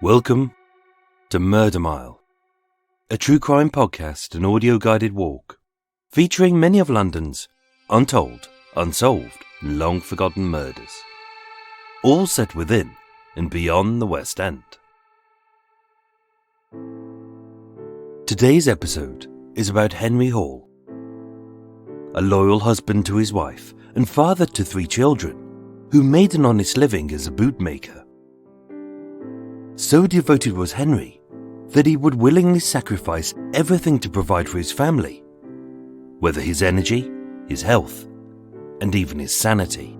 Welcome to Murder Mile, a true crime podcast and audio-guided walk featuring many of London's untold, unsolved, and long-forgotten murders, all set within and beyond the West End. Today's episode is about Henry Hall, a loyal husband to his wife and father to 3 children who made an honest living as a bootmaker. So devoted was Henry that he would willingly sacrifice everything to provide for his family, whether his energy, his health, and even his sanity.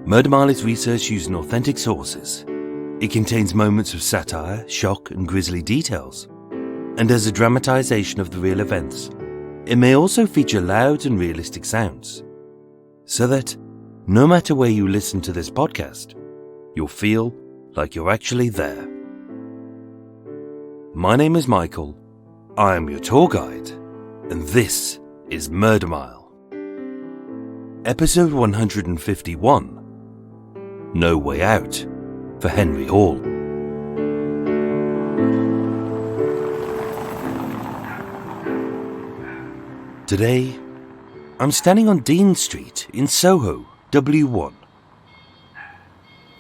Murder Mile is research using authentic sources. It contains moments of satire, shock, and grisly details, and as a dramatization of the real events, it may also feature loud and realistic sounds, so that no matter where you listen to this podcast, you'll feel like you're actually there. My name is Michael, I am your tour guide, and this is Murder Mile. Episode 151, No Way Out for Henry Hall. Today, I'm standing on Dean Street in Soho, W1.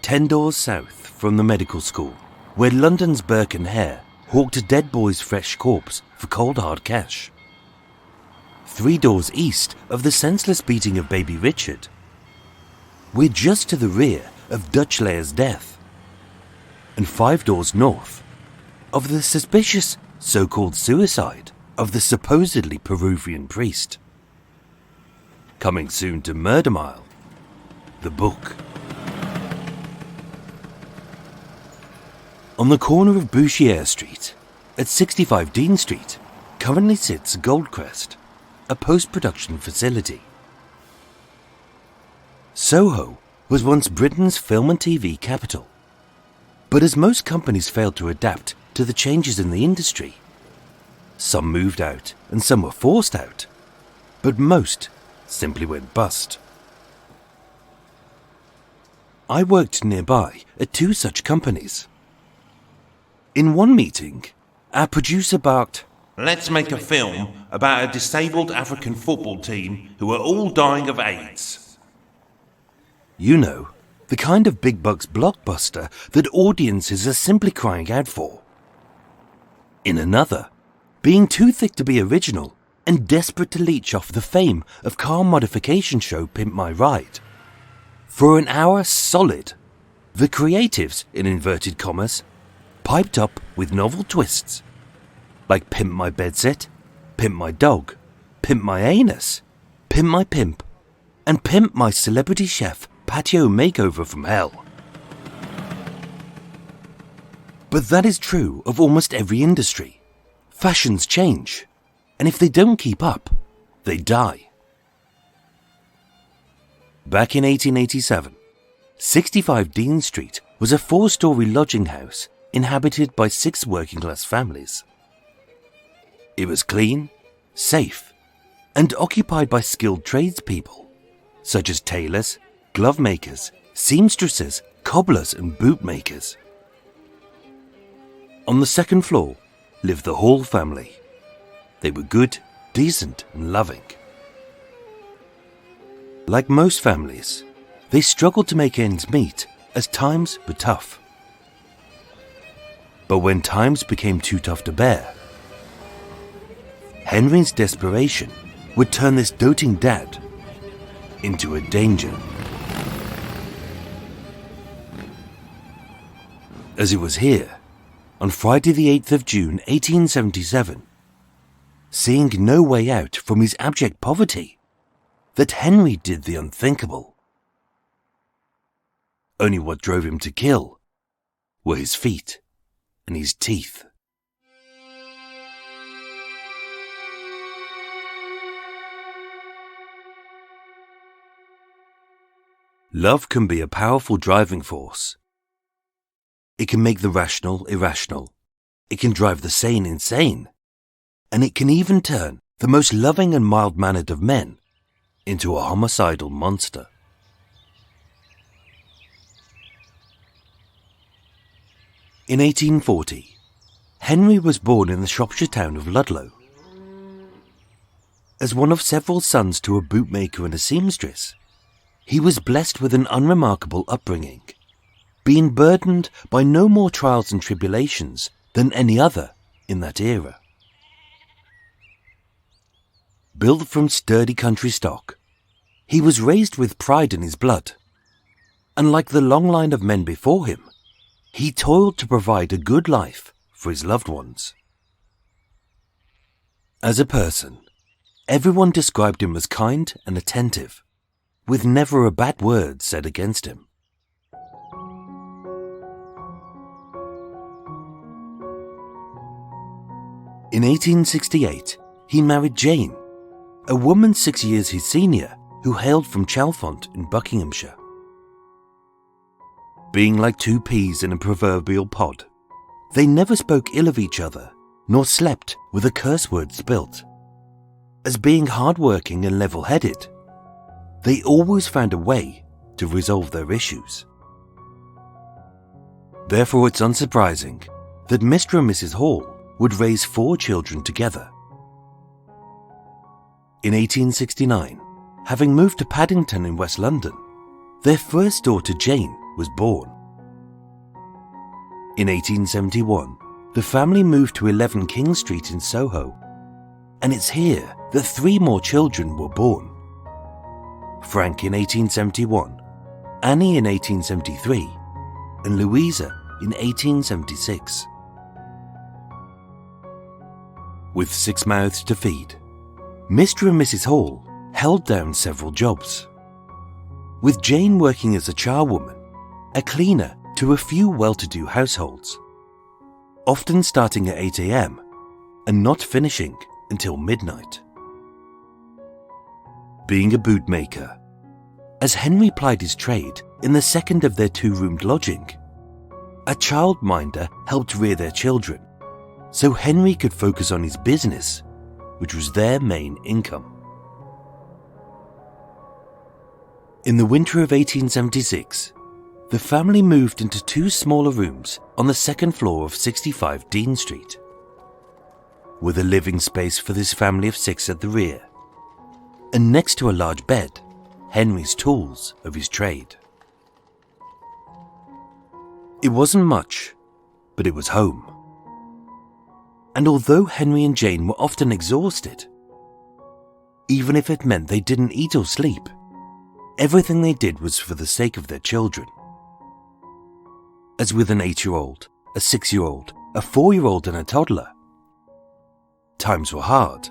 10 doors south from the medical school, where London's Burke and Hare hawked a dead boy's fresh corpse for cold hard cash. 3 doors east of the senseless beating of baby Richard. We're just to the rear of Dutch Layer's death. And 5 doors north of the suspicious so-called suicide of the supposedly Peruvian priest. Coming soon to Murder Mile, the book. On the corner of Bouchier Street, at 65 Dean Street, currently sits Goldcrest, a post-production facility. Soho was once Britain's film and TV capital, but as most companies failed to adapt to the changes in the industry, some moved out and some were forced out, but most simply went bust. I worked nearby at 2 such companies. In one meeting, our producer barked, "Let's make a film about a disabled African football team who are all dying of AIDS." You know, the kind of big bucks blockbuster that audiences are simply crying out for. In another, being too thick to be original and desperate to leech off the fame of car modification show Pimp My Ride. For an hour solid, the creatives, in inverted commas, piped up with novel twists, like Pimp My Bedsit, Pimp My Dog, Pimp My Anus, Pimp My Pimp, and Pimp My Celebrity Chef Patio Makeover from Hell. But that is true of almost every industry. Fashions change, and if they don't keep up, they die. Back in 1887, 65 Dean Street was a 4-story lodging house inhabited by 6 working-class families. It was clean, safe, and occupied by skilled tradespeople, such as tailors, glove makers, seamstresses, cobblers, and bootmakers. On the 2nd floor lived the Hall family. They were good, decent, and loving. Like most families, they struggled to make ends meet as times were tough. But when times became too tough to bear, Henry's desperation would turn this doting dad into a danger. As it was here, on Friday the 8th of June 1877, seeing no way out from his abject poverty, that Henry did the unthinkable. Only what drove him to kill were his feet and his teeth. Love can be a powerful driving force. It can make the rational irrational. It can drive the sane insane. And it can even turn the most loving and mild-mannered of men into a homicidal monster. In 1840, Henry was born in the Shropshire town of Ludlow. As one of several sons to a bootmaker and a seamstress, he was blessed with an unremarkable upbringing, being burdened by no more trials and tribulations than any other in that era. Built from sturdy country stock, he was raised with pride in his blood. Unlike the long line of men before him, he toiled to provide a good life for his loved ones. As a person, everyone described him as kind and attentive, with never a bad word said against him. In 1868, he married Jane, a woman 6 years his senior who hailed from Chalfont in Buckinghamshire. Being like two peas in a proverbial pod, they never spoke ill of each other, nor slept with a curse word spilt. As being hard-working and level-headed, they always found a way to resolve their issues. Therefore, it's unsurprising that Mr. and Mrs. Hall would raise 4 children together. In 1869, having moved to Paddington in West London, their first daughter Jane was born. In 1871, the family moved to 11 King Street in Soho, and it's here that 3 more children were born. Frank in 1871, Annie in 1873, and Louisa in 1876. With 6 mouths to feed, Mr. and Mrs. Hall held down several jobs, with Jane working as a charwoman, a cleaner to a few well-to-do households, often starting at 8 a.m. and not finishing until midnight. Being a bootmaker, as Henry plied his trade in the second of their 2-roomed lodging, a childminder helped rear their children, so Henry could focus on his business, which was their main income. In the winter of 1876, the family moved into 2 smaller rooms on the 2nd floor of 65 Dean Street, with a living space for this family of 6 at the rear, and next to a large bed, Henry's tools of his trade. It wasn't much, but it was home. And although Henry and Jane were often exhausted, even if it meant they didn't eat or sleep, everything they did was for the sake of their children. As with an 8-year-old, a 6-year-old, a 4-year-old and a toddler, times were hard,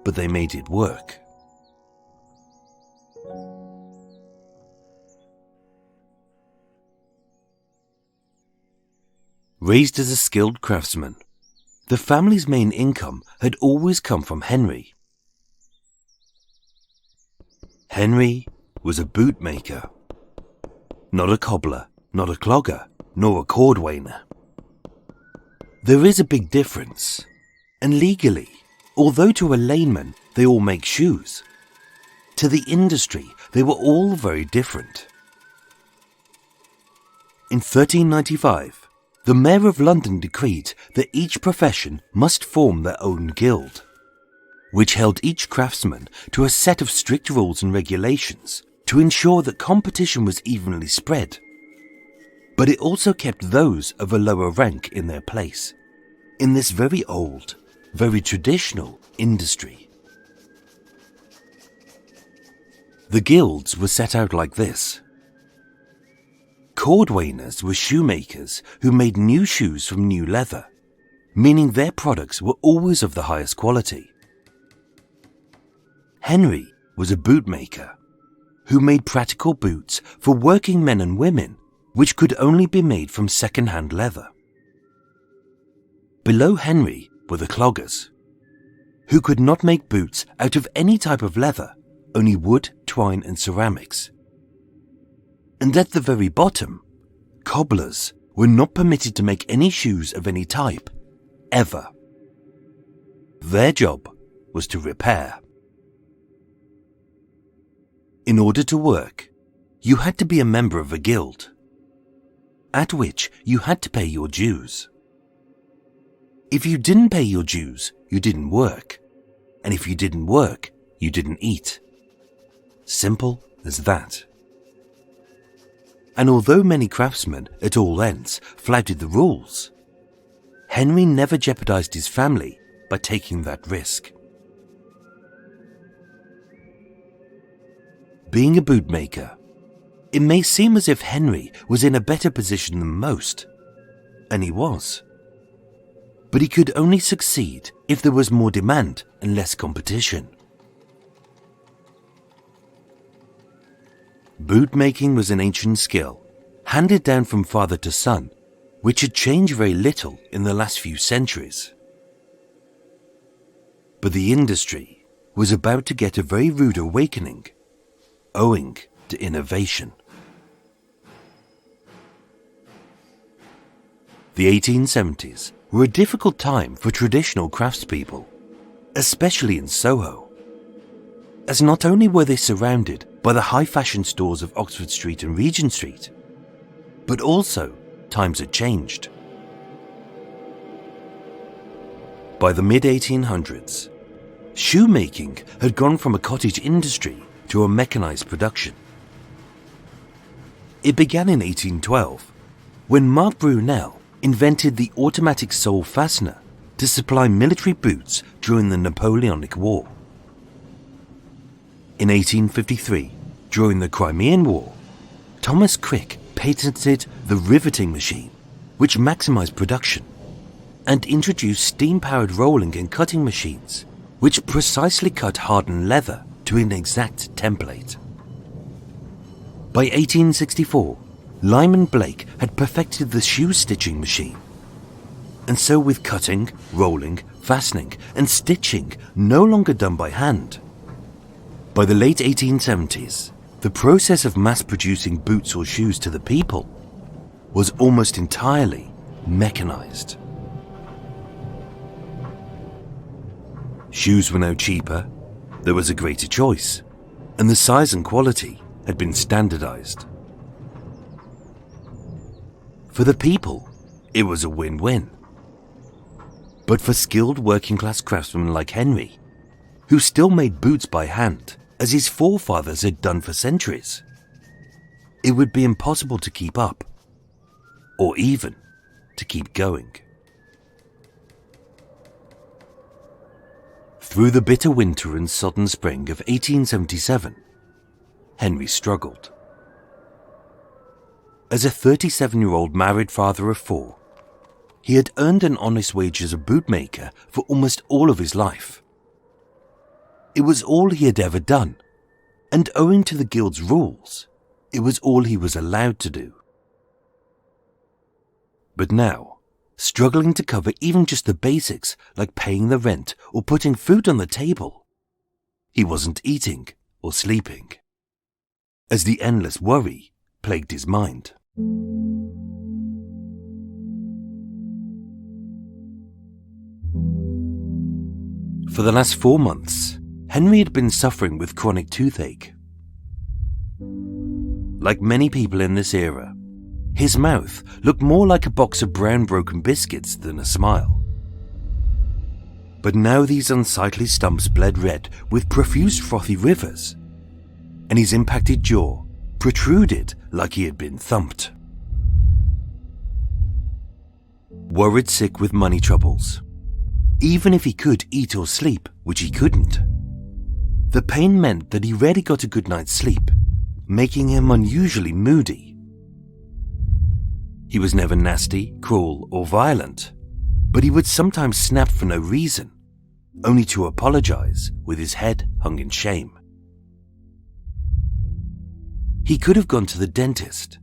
but they made it work. Raised as a skilled craftsman, the family's main income had always come from Henry. Henry was a bootmaker, not a cobbler, not a clogger, nor a cordwainer. There is a big difference, and legally, although to a layman they all make shoes, to the industry they were all very different. In 1395, the Mayor of London decreed that each profession must form their own guild, which held each craftsman to a set of strict rules and regulations to ensure that competition was evenly spread. But it also kept those of a lower rank in their place, in this very old, very traditional industry. The guilds were set out like this. Cordwainers were shoemakers who made new shoes from new leather, meaning their products were always of the highest quality. Henry was a bootmaker who made practical boots for working men and women, which could only be made from second-hand leather. Below Henry were the cloggers, who could not make boots out of any type of leather, only wood, twine and ceramics. And at the very bottom, cobblers were not permitted to make any shoes of any type, ever. Their job was to repair. In order to work, you had to be a member of a guild. at which you had to pay your dues. If you didn't pay your dues, you didn't work. And if you didn't work, you didn't eat. Simple as that. And although many craftsmen at all ends flouted the rules, Henry never jeopardized his family by taking that risk. Being a bootmaker, it may seem as if Henry was in a better position than most, and he was. But he could only succeed if there was more demand and less competition. Bootmaking was an ancient skill, handed down from father to son, which had changed very little in the last few centuries. But the industry was about to get a very rude awakening, owing to innovation. The 1870s were a difficult time for traditional craftspeople, especially in Soho, as not only were they surrounded by the high fashion stores of Oxford Street and Regent Street, but also times had changed. By the mid-1800s, shoemaking had gone from a cottage industry to a mechanized production. It began in 1812, when Mark Brunel invented the automatic sole fastener to supply military boots during the Napoleonic War. In 1853, during the Crimean War, Thomas Crick patented the riveting machine, which maximized production, and introduced steam-powered rolling and cutting machines, which precisely cut hardened leather to an exact template. By 1864, Lyman Blake had perfected the shoe stitching machine. And so with cutting, rolling, fastening and stitching no longer done by hand, by the late 1870s, the process of mass-producing boots or shoes to the people was almost entirely mechanized. Shoes were now cheaper, there was a greater choice, and the size and quality had been standardized. For the people, it was a win-win. But for skilled working-class craftsmen like Henry, who still made boots by hand, as his forefathers had done for centuries, it would be impossible to keep up, or even to keep going. Through the bitter winter and sodden spring of 1877, Henry struggled. As a 37-year-old married father of 4, he had earned an honest wage as a bootmaker for almost all of his life. It was all he had ever done, and owing to the guild's rules, it was all he was allowed to do. But now, struggling to cover even just the basics like paying the rent or putting food on the table, he wasn't eating or sleeping, as the endless worry plagued his mind. For the last 4 months, Henry had been suffering with chronic toothache. Like many people in this era, his mouth looked more like a box of brown broken biscuits than a smile. But now these unsightly stumps bled red with profuse frothy rivers, and his impacted jaw protruded like he had been thumped. Worried sick with money troubles, even if he could eat or sleep, which he couldn't, the pain meant that he rarely got a good night's sleep, making him unusually moody. He was never nasty, cruel, or violent, but he would sometimes snap for no reason, only to apologize with his head hung in shame. He could have gone to the dentist,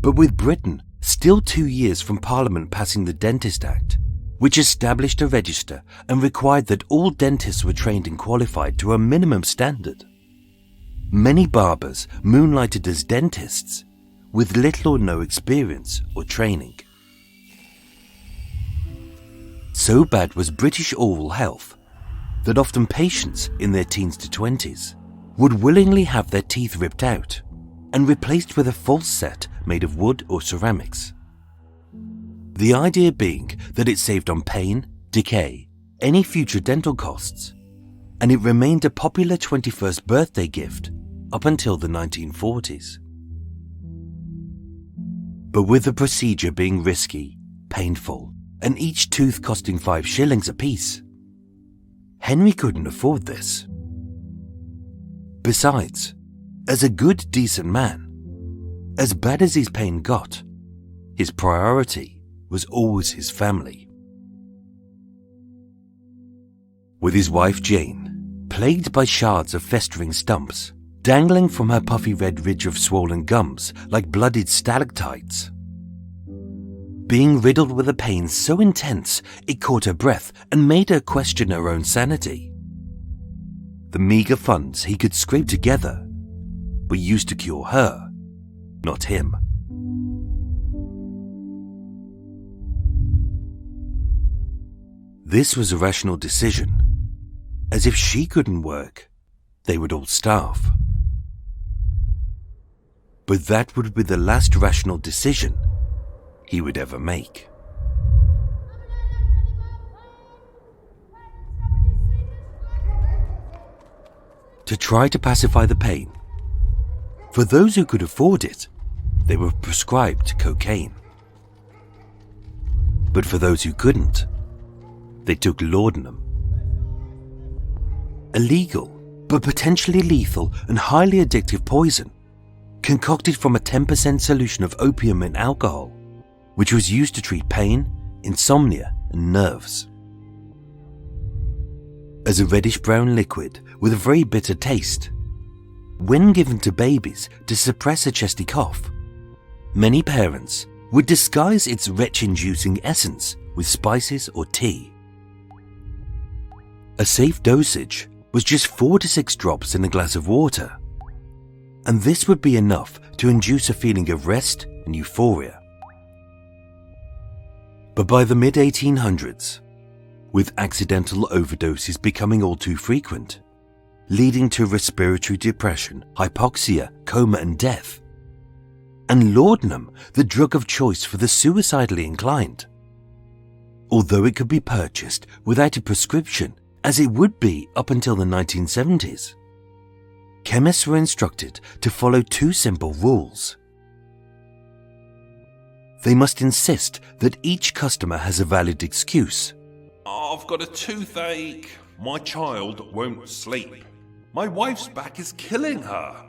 but with Britain still 2 years from Parliament passing the Dentist Act, which established a register and required that all dentists were trained and qualified to a minimum standard, many barbers moonlighted as dentists with little or no experience or training. So bad was British oral health that often patients in their teens to 20s would willingly have their teeth ripped out and replaced with a false set made of wood or ceramics. The idea being that it saved on pain, decay, any future dental costs, and it remained a popular 21st birthday gift up until the 1940s. But with the procedure being risky, painful, and each tooth costing 5 shillings apiece, Henry couldn't afford this. Besides, as a good, decent man, as bad as his pain got, his priority was always his family. With his wife Jane, plagued by shards of festering stumps, dangling from her puffy red ridge of swollen gums like blooded stalactites, being riddled with a pain so intense it caught her breath and made her question her own sanity. The meagre funds he could scrape together were used to cure her, not him. This was a rational decision, as if she couldn't work, they would all starve. But that would be the last rational decision he would ever make. To try to pacify the pain, for those who could afford it, they were prescribed cocaine. But for those who couldn't, they took laudanum. A legal, but potentially lethal and highly addictive poison, concocted from a 10% solution of opium in alcohol, which was used to treat pain, insomnia, and nerves. As a reddish-brown liquid with a very bitter taste, when given to babies to suppress a chesty cough, many parents would disguise its retch-inducing essence with spices or tea. A safe dosage was just 4 to 6 drops in a glass of water, and this would be enough to induce a feeling of rest and euphoria. But by the mid-1800s, with accidental overdoses becoming all too frequent, leading to respiratory depression, hypoxia, coma and death, and laudanum the drug of choice for the suicidally inclined, although it could be purchased without a prescription as it would be up until the 1970s, chemists were instructed to follow 2 simple rules. They must insist that each customer has a valid excuse. I've got a toothache. My child won't sleep. My wife's back is killing her.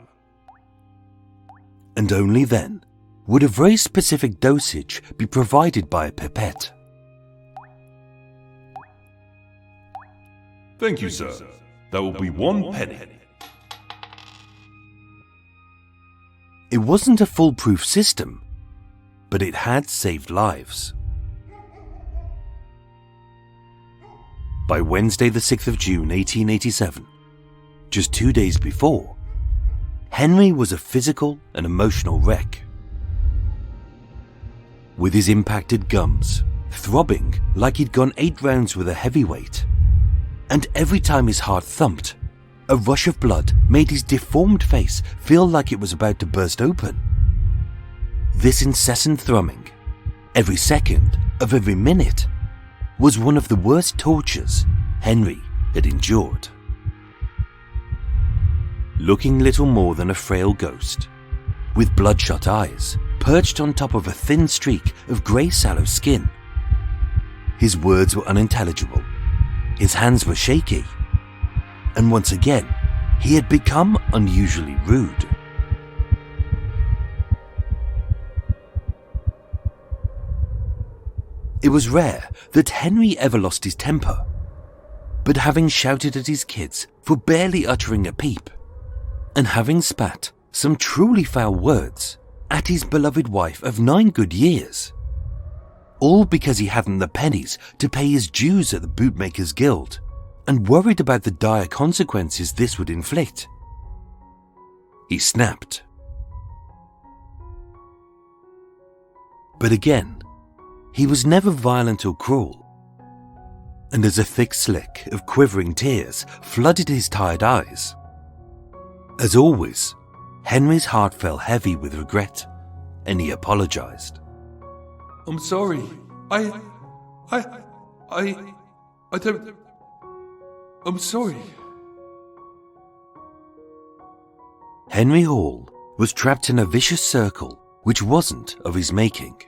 And only then would a very specific dosage be provided by a pipette. Thank you, sir. That will be 1 penny. It wasn't a foolproof system, but it had saved lives. By Wednesday the 6th of June 1887, just 2 days before, Henry was a physical and emotional wreck. With his impacted gums throbbing like he'd gone 8 rounds with a heavyweight, and every time his heart thumped, a rush of blood made his deformed face feel like it was about to burst open. This incessant thrumming, every second of every minute, was one of the worst tortures Henry had endured. Looking little more than a frail ghost, with bloodshot eyes perched on top of a thin streak of grey sallow skin, his words were unintelligible, his hands were shaky, and once again he had become unusually rude. It was rare that Henry ever lost his temper, but having shouted at his kids for barely uttering a peep, and having spat some truly foul words at his beloved wife of 9 good years, all because he hadn't the pennies to pay his dues at the Bootmakers Guild, and worried about the dire consequences this would inflict, he snapped. But again, he was never violent or cruel, and as a thick slick of quivering tears flooded his tired eyes, as always, Henry's heart fell heavy with regret, and he apologized. I'm sorry. I don't... I'm sorry. Henry Hall was trapped in a vicious circle which wasn't of his making.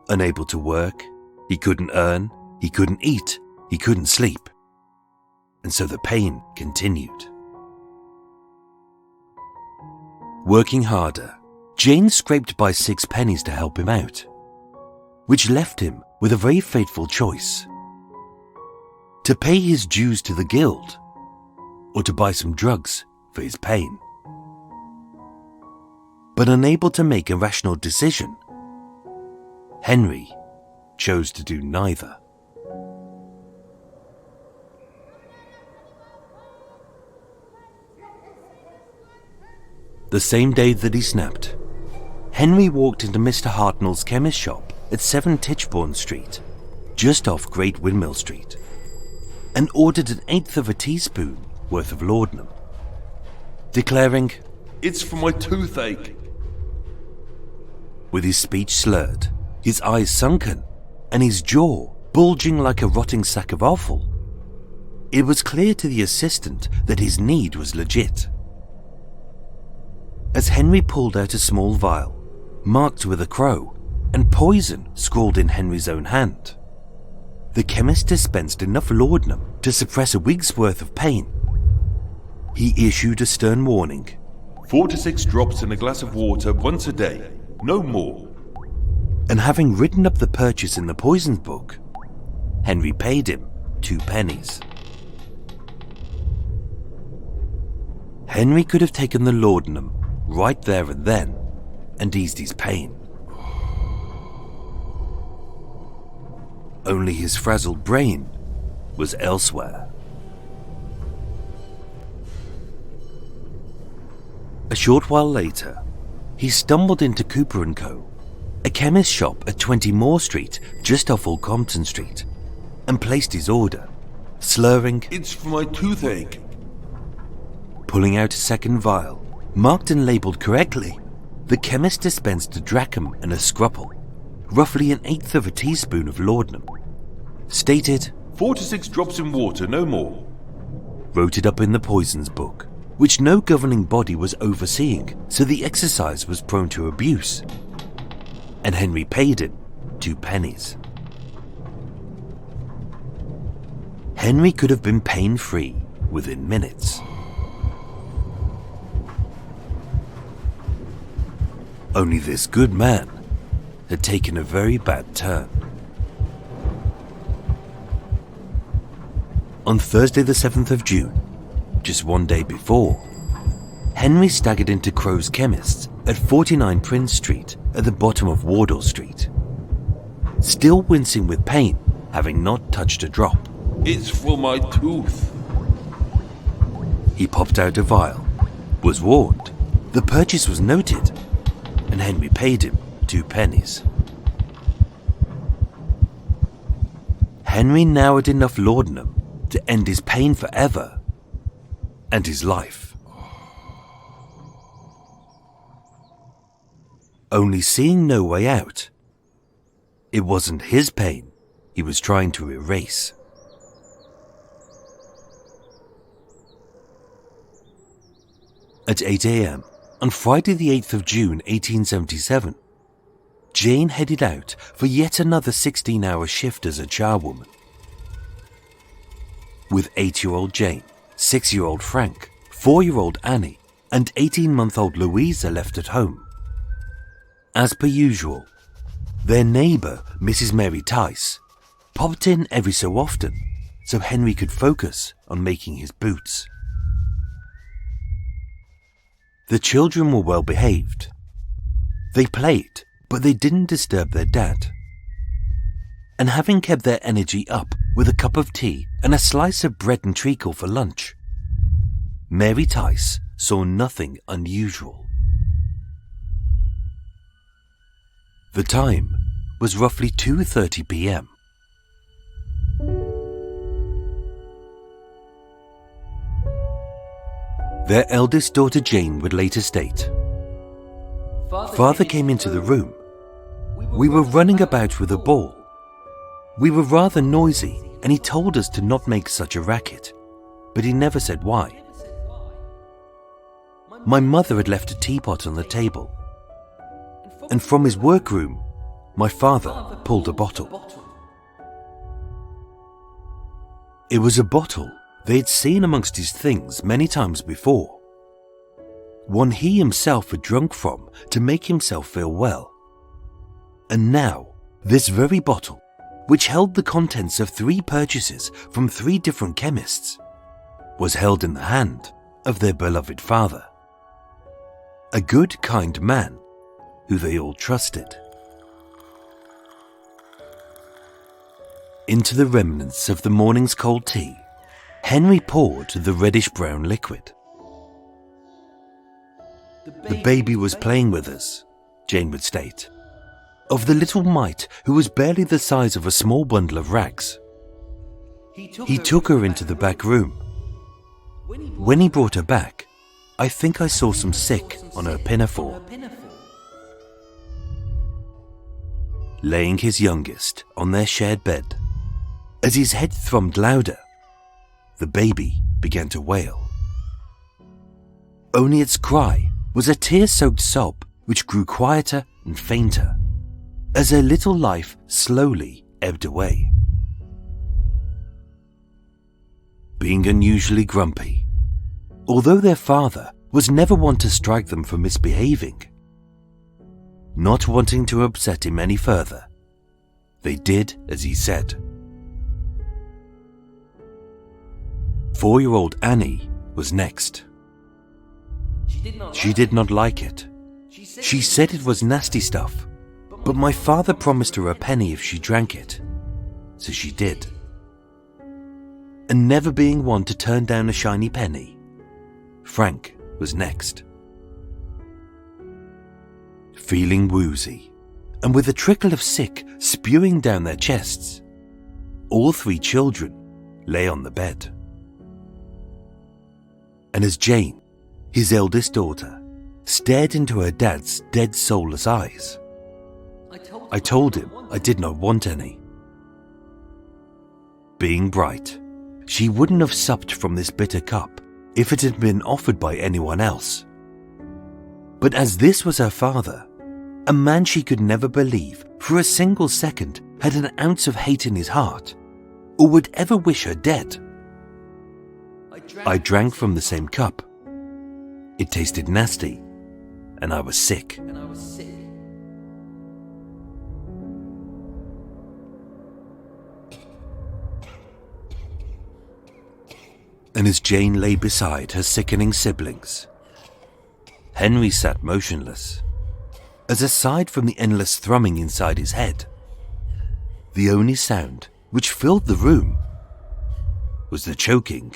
Unable to work, he couldn't earn, he couldn't eat, he couldn't sleep. And so the pain continued. Working harder, Jane scraped by 6 pennies to help him out, which left him with a very fateful choice: to pay his dues to the guild, or to buy some drugs for his pain. But unable to make a rational decision, Henry chose to do neither. The same day that he snapped, Henry walked into Mr. Hartnell's chemist shop at 7 Tichborne Street, just off Great Windmill Street, and ordered an 1/8 of a teaspoon worth of laudanum, declaring, It's for my toothache. with his speech slurred, his eyes sunken, and his jaw bulging like a rotting sack of offal. It was clear to the assistant that his need was legit. As Henry pulled out a small vial, marked with a crow, and poison scrawled in Henry's own hand, the chemist dispensed enough laudanum to suppress a week's worth of pain. He issued a stern warning. 4 to 6 drops in a glass of water once a day, no more. And having written up the purchase in the poisons book, Henry paid him 2 pennies. Henry could have taken the laudanum right there and then and eased his pain. Only his frazzled brain was elsewhere. A short while later, he stumbled into Cooper & Co., a chemist shop at 20 Moore Street, just off Old Compton Street, and placed his order, slurring, It's for my toothache. Pulling out a second vial, marked and labelled correctly, the chemist dispensed a drachm and a scruple, roughly an 1/8 of a teaspoon of laudanum, stated, 4 to 6 drops in water, no more. wrote it up in the poisons book, which no governing body was overseeing, so the exercise was prone to abuse. And Henry paid him 2 pennies. Henry could have been pain-free within minutes. Only this good man had taken a very bad turn. On Thursday the 7th of June, just one day before, Henry staggered into Crow's Chemists at 49 Prince Street at the bottom of Wardour Street, still wincing with pain, having not touched a drop. It's for my tooth. He popped out a vial, was warned, the purchase was noted, and Henry paid him 2 pennies. Henry now had enough laudanum to end his pain forever, and his life. Only seeing no way out, it wasn't his pain he was trying to erase. At 8 a.m. on Friday the 8th of June 1877, Jane headed out for yet another 16-hour shift as a charwoman. With 8-year-old Jane, 6-year-old Frank, 4-year-old Annie, and 18-month-old Louisa left at home. As per usual, their neighbour, Mrs. Mary Tice, popped in every so often so Henry could focus on making his boots. The children were well behaved. They played, but they didn't disturb their dad. And having kept their energy up with a cup of tea and a slice of bread and treacle for lunch, Mary Tice saw nothing unusual. The time was roughly 2:30 p.m. Their eldest daughter Jane would later state, "Father came into the room. We were running about with a ball. We were rather noisy and he told us to not make such a racket, but he never said why. My mother had left a teapot on the table, and from his workroom, my father pulled a bottle. It was a bottle they had seen amongst his things many times before, one he himself had drunk from to make himself feel well. And now, this very bottle, which held the contents of 3 purchases from 3 different chemists, was held in the hand of their beloved father. A good, kind man who they all trusted. Into the remnants of the morning's cold tea, Henry poured the reddish-brown liquid. The baby was playing with us, Jane would state, of the little mite who was barely the size of a small bundle of rags. He took her into the back room. When he brought her back, I think I saw some sick on her pinafore. Laying his youngest on their shared bed, as his head thrummed louder, the baby began to wail. Only its cry was a tear-soaked sob which grew quieter and fainter as her little life slowly ebbed away. Being unusually grumpy, although their father was never one to strike them for misbehaving, not wanting to upset him any further, they did as he said. 4-year-old Annie was next. She did not like it. She said it was nasty stuff, but my father promised her a penny if she drank it, so she did. And never being one to turn down a shiny penny, Frank was next. Feeling woozy, and with a trickle of sick spewing down their chests, all 3 children lay on the bed. And as Jane, his eldest daughter, stared into her dad's dead soulless eyes, I told him I did not want any. Being bright, she wouldn't have supped from this bitter cup if it had been offered by anyone else. But as this was her father, a man she could never believe for a single second had an ounce of hate in his heart, or would ever wish her dead, I drank from the same cup. It tasted nasty, and I was sick. And as Jane lay beside her sickening siblings, Henry sat motionless, as aside from the endless thrumming inside his head, the only sound which filled the room was the choking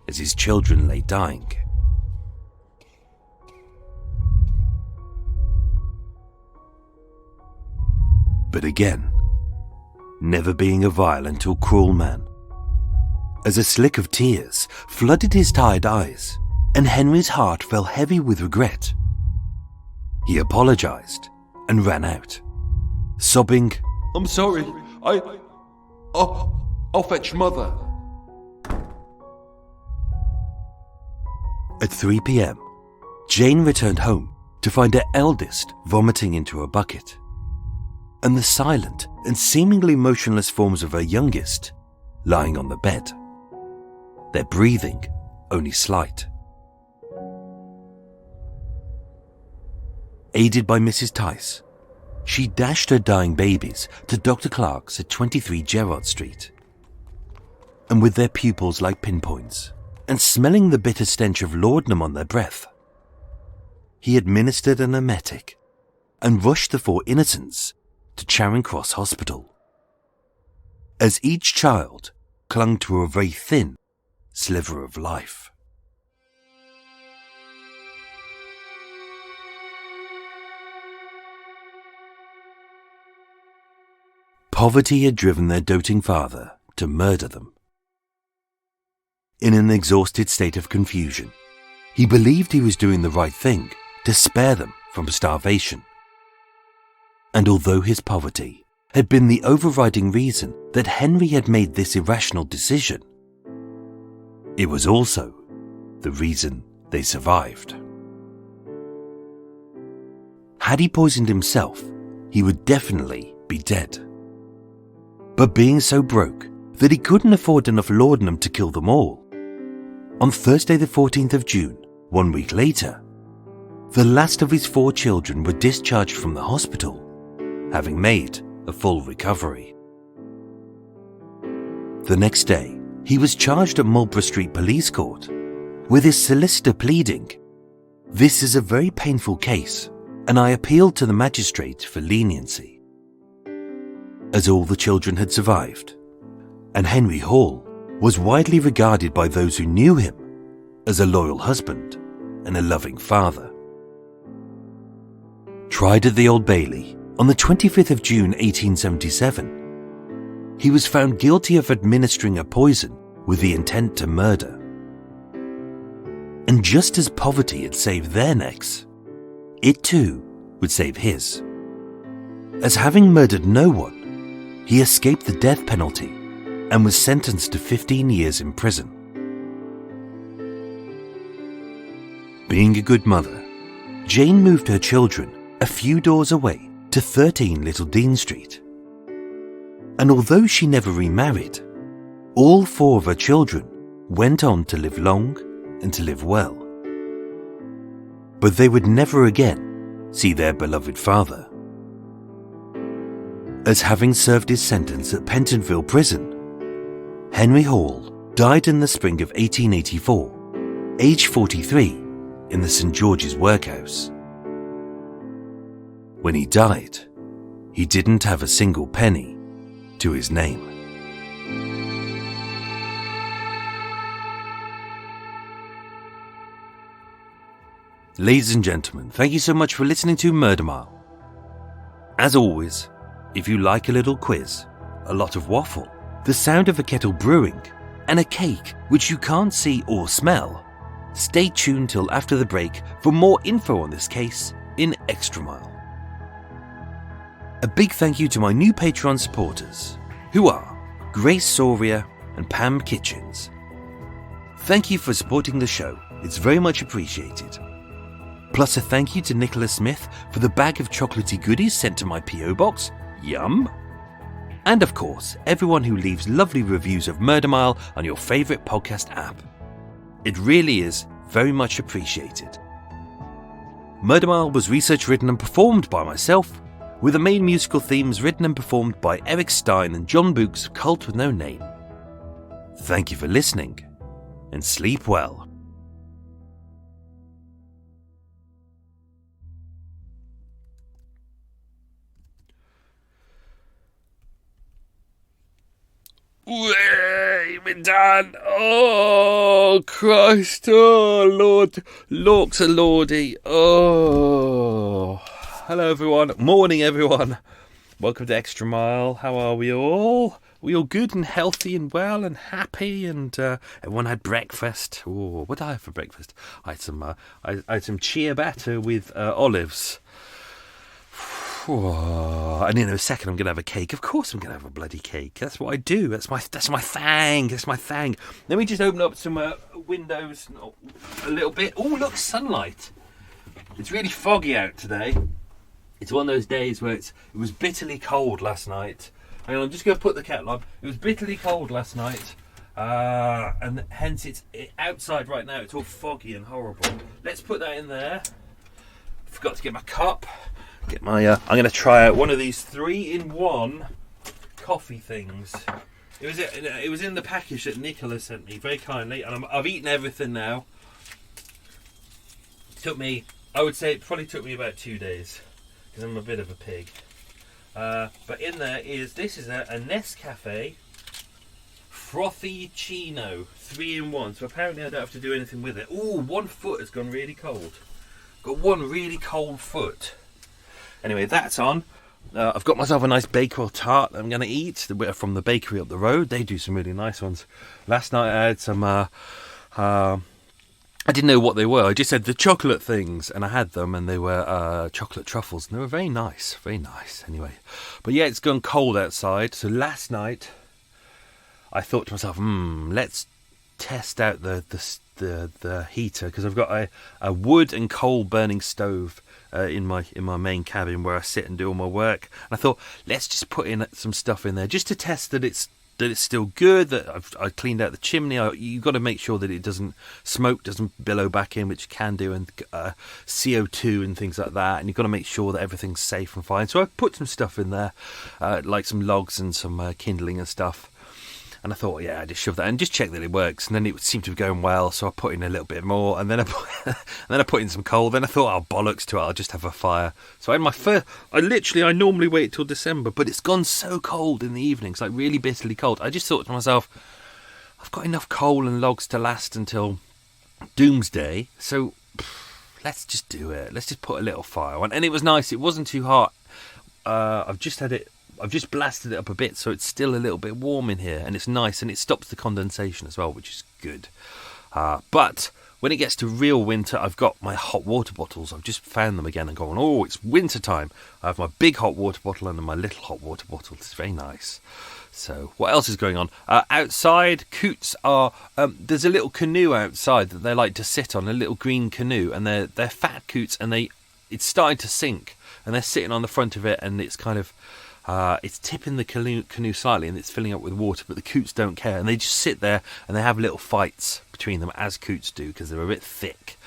as his children lay dying. But again, never being a violent or cruel man, as a slick of tears flooded his tired eyes and Henry's heart fell heavy with regret, he apologized and ran out, sobbing, I'm sorry, I'll fetch Mother. At 3 p.m, Jane returned home to find her eldest vomiting into a bucket, and the silent and seemingly motionless forms of her youngest lying on the bed, their breathing only slight. Aided by Mrs. Tice, she dashed her dying babies to Dr. Clark's at 23 Gerrard Street, and with their pupils like pinpoints, and smelling the bitter stench of laudanum on their breath, he administered an emetic and rushed the 4 innocents to Charing Cross Hospital, as each child clung to a very thin sliver of life. Poverty had driven their doting father to murder them. In an exhausted state of confusion, He believed he was doing the right thing to spare them from starvation. And although his poverty had been the overriding reason that Henry had made this irrational decision, it was also the reason they survived. Had he poisoned himself, he would definitely be dead. But being so broke that he couldn't afford enough laudanum to kill them all, on Thursday the 14th of June, 1 week later, the last of his 4 children were discharged from the hospital, having made a full recovery. The next day, he was charged at Marlborough Street Police Court, with his solicitor pleading, "This is a very painful case, and I appealed to the magistrate for leniency." As all the children had survived, and Henry Hall was widely regarded by those who knew him as a loyal husband and a loving father. Tried at the Old Bailey on the 25th of June 1877, he was found guilty of administering a poison with the intent to murder. And just as poverty had saved their necks, it too would save his. As having murdered no one, he escaped the death penalty and was sentenced to 15 years in prison. Being a good mother, Jane moved her children a few doors away to 13 Little Dean Street. And although she never remarried, all 4 of her children went on to live long and to live well. But they would never again see their beloved father. As having served his sentence at Pentonville Prison, Henry Hall died in the spring of 1884, aged 43, in the St. George's Workhouse. When he died, he didn't have a single penny to his name. Ladies and gentlemen, thank you so much for listening to Murder Mile. As always, if you like a little quiz, a lot of waffle, the sound of a kettle brewing, and a cake which you can't see or smell, stay tuned till after the break for more info on this case in Extra Mile. A big thank you to my new Patreon supporters, who are Grace Soria and Pam Kitchens. Thank you for supporting the show, it's very much appreciated. Plus a thank you to Nicola Smith for the bag of chocolatey goodies sent to my PO box, yum! And of course, everyone who leaves lovely reviews of Murder Mile on your favourite podcast app. It really is very much appreciated. Murder Mile was researched, written and performed by myself, with the main musical themes written and performed by Eric Stein and John Book's Cult with No Name. Thank you for listening, and sleep well. We're done. Oh, Christ. Oh, Lord. Lorks a lordy. Oh. Hello, everyone. Morning, everyone. Welcome to Extra Mile. How are we all? We all good and healthy and well and happy, and everyone had breakfast. Oh, what did I have for breakfast? I had some ciabatta with olives. And in a second I'm going to have a cake. Of course I'm going to have a bloody cake. That's what I do. That's my thing. That's my thing. Let me just open up some windows a little bit. Oh, look, sunlight. It's really foggy out today. It's one of those days where it was bitterly cold last night. Hang on, I'm just going to put the kettle on. It was bitterly cold last night. And hence it's outside right now. It's all foggy and horrible. Let's put that in there. Forgot to get my cup. Get my. I'm going to try out one of these 3-in-1 coffee things. It was in the package that Nicola sent me very kindly, and I've eaten everything now. I would say it probably took me about 2 days because I'm a bit of a pig. But in there this is a Nescafe Frothycino 3-in-1. So apparently I don't have to do anything with it. Ooh, one foot has gone really cold. Got one really cold foot. Anyway, that's on. I've got myself a nice Bakewell tart that I'm going to eat from the bakery up the road. They do some really nice ones. Last night I had some I didn't know what they were. I just said the chocolate things, and I had them, and they were chocolate truffles, and they were very nice, very nice. Anyway, but yeah, it's gone cold outside. So last night, I thought to myself, let's test out the heater, because I've got a wood and coal burning stove in my main cabin where I sit and do all my work. And I thought, let's just put in some stuff in there just to test that it's still good, that I cleaned out the chimney. You've got to make sure that it smoke doesn't billow back in, which it can do, and CO2 and things like that, and you've got to make sure that everything's safe and fine. So I put some stuff in there, like some logs and some kindling and stuff. And I thought, I just shove that and just check that it works. And then it seemed to be going well, so I put in a little bit more. And then I put in some coal. Then I thought, bollocks to it, I'll just have a fire. So I had my first. I normally wait till December, but it's gone so cold in the evenings, like really bitterly cold. I just thought to myself, I've got enough coal and logs to last until doomsday. So let's just do it. Let's just put a little fire on. And it was nice. It wasn't too hot. I've just blasted it up a bit, so it's still a little bit warm in here, and it's nice, and it stops the condensation as well, which is good. But when it gets to real winter, I've got my hot water bottles. I've just found them again and gone, it's winter time. I have my big hot water bottle and my little hot water bottle. It's very nice. So what else is going on? Outside, coots are... there's a little canoe outside that they like to sit on, a little green canoe, and they're fat coots, and it's starting to sink, and they're sitting on the front of it, and it's kind of... it's tipping the canoe slightly, and it's filling up with water, but the coots don't care, and they just sit there and they have little fights between them, as coots do, because they're a bit thick.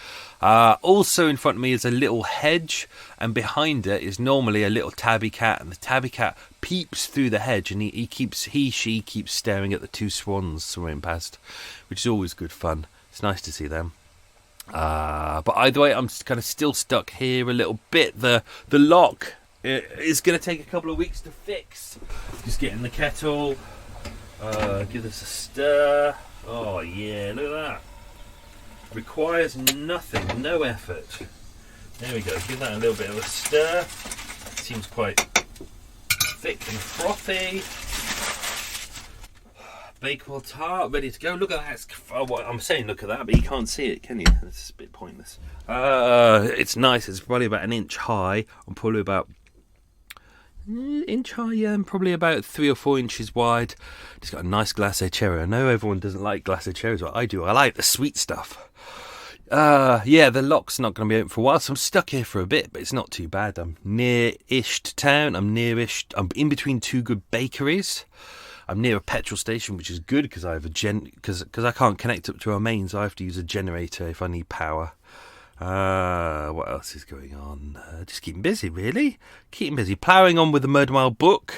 Also in front of me is a little hedge, and behind it is normally a little tabby cat, and the tabby cat peeps through the hedge, and she keeps staring at the two swans swimming past, which is always good fun. It's nice to see them. But either way, I'm kind of still stuck here a little bit. The lock... It's going to take a couple of weeks to fix. Just get in the kettle, give this a stir. Oh yeah, look at that. Requires nothing, no effort. There we go, give that a little bit of a stir. Seems quite thick and frothy. Bakewell tart, ready to go. Look at that. I'm saying look at that, but you can't see it, can you? It's a bit pointless. It's nice. It's probably about an inch high. I'm probably about... inch high, yeah, and probably about 3 or 4 inches wide. Just got a nice glacé cherry. I know everyone doesn't like glacé cherries, but I do. I like the sweet stuff. The lock's not going to be open for a while, so I'm stuck here for a bit, but it's not too bad. I'm near-ish to town. I'm in between two good bakeries. I'm near a petrol station, which is good because I have because I can't connect up to our mains. So I have to use a generator if I need power. What else is going on? Just keeping busy, really. Keeping busy. Ploughing on with the Murder Mile book,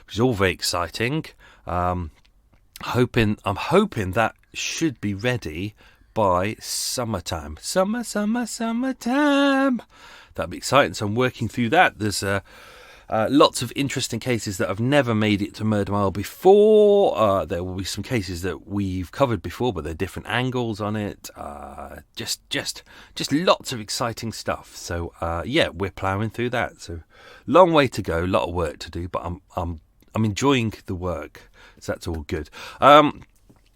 which is all very exciting. I'm hoping that should be ready by summertime. Summertime. That'd be exciting. So I'm working through that. There's lots of interesting cases that have never made it to Murder Mile before. There will be some cases that we've covered before, but they're different angles on it. Just lots of exciting stuff. So we're ploughing through that. So long way to go, a lot of work to do, but I'm enjoying the work. So that's all good.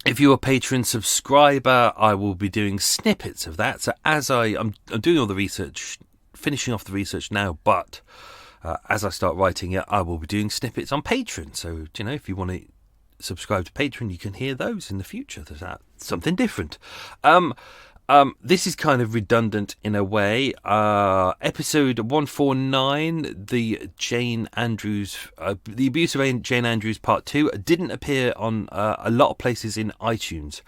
If you're a Patreon subscriber, I will be doing snippets of that. So as I'm doing all the research, finishing off the research now, but as I start writing it, I will be doing snippets on Patreon. So, if you want to subscribe to Patreon, you can hear those in the future. There's something different. This is kind of redundant in a way. Episode 149, the abuse of Jane Andrews Part 2, didn't appear on a lot of places in iTunes.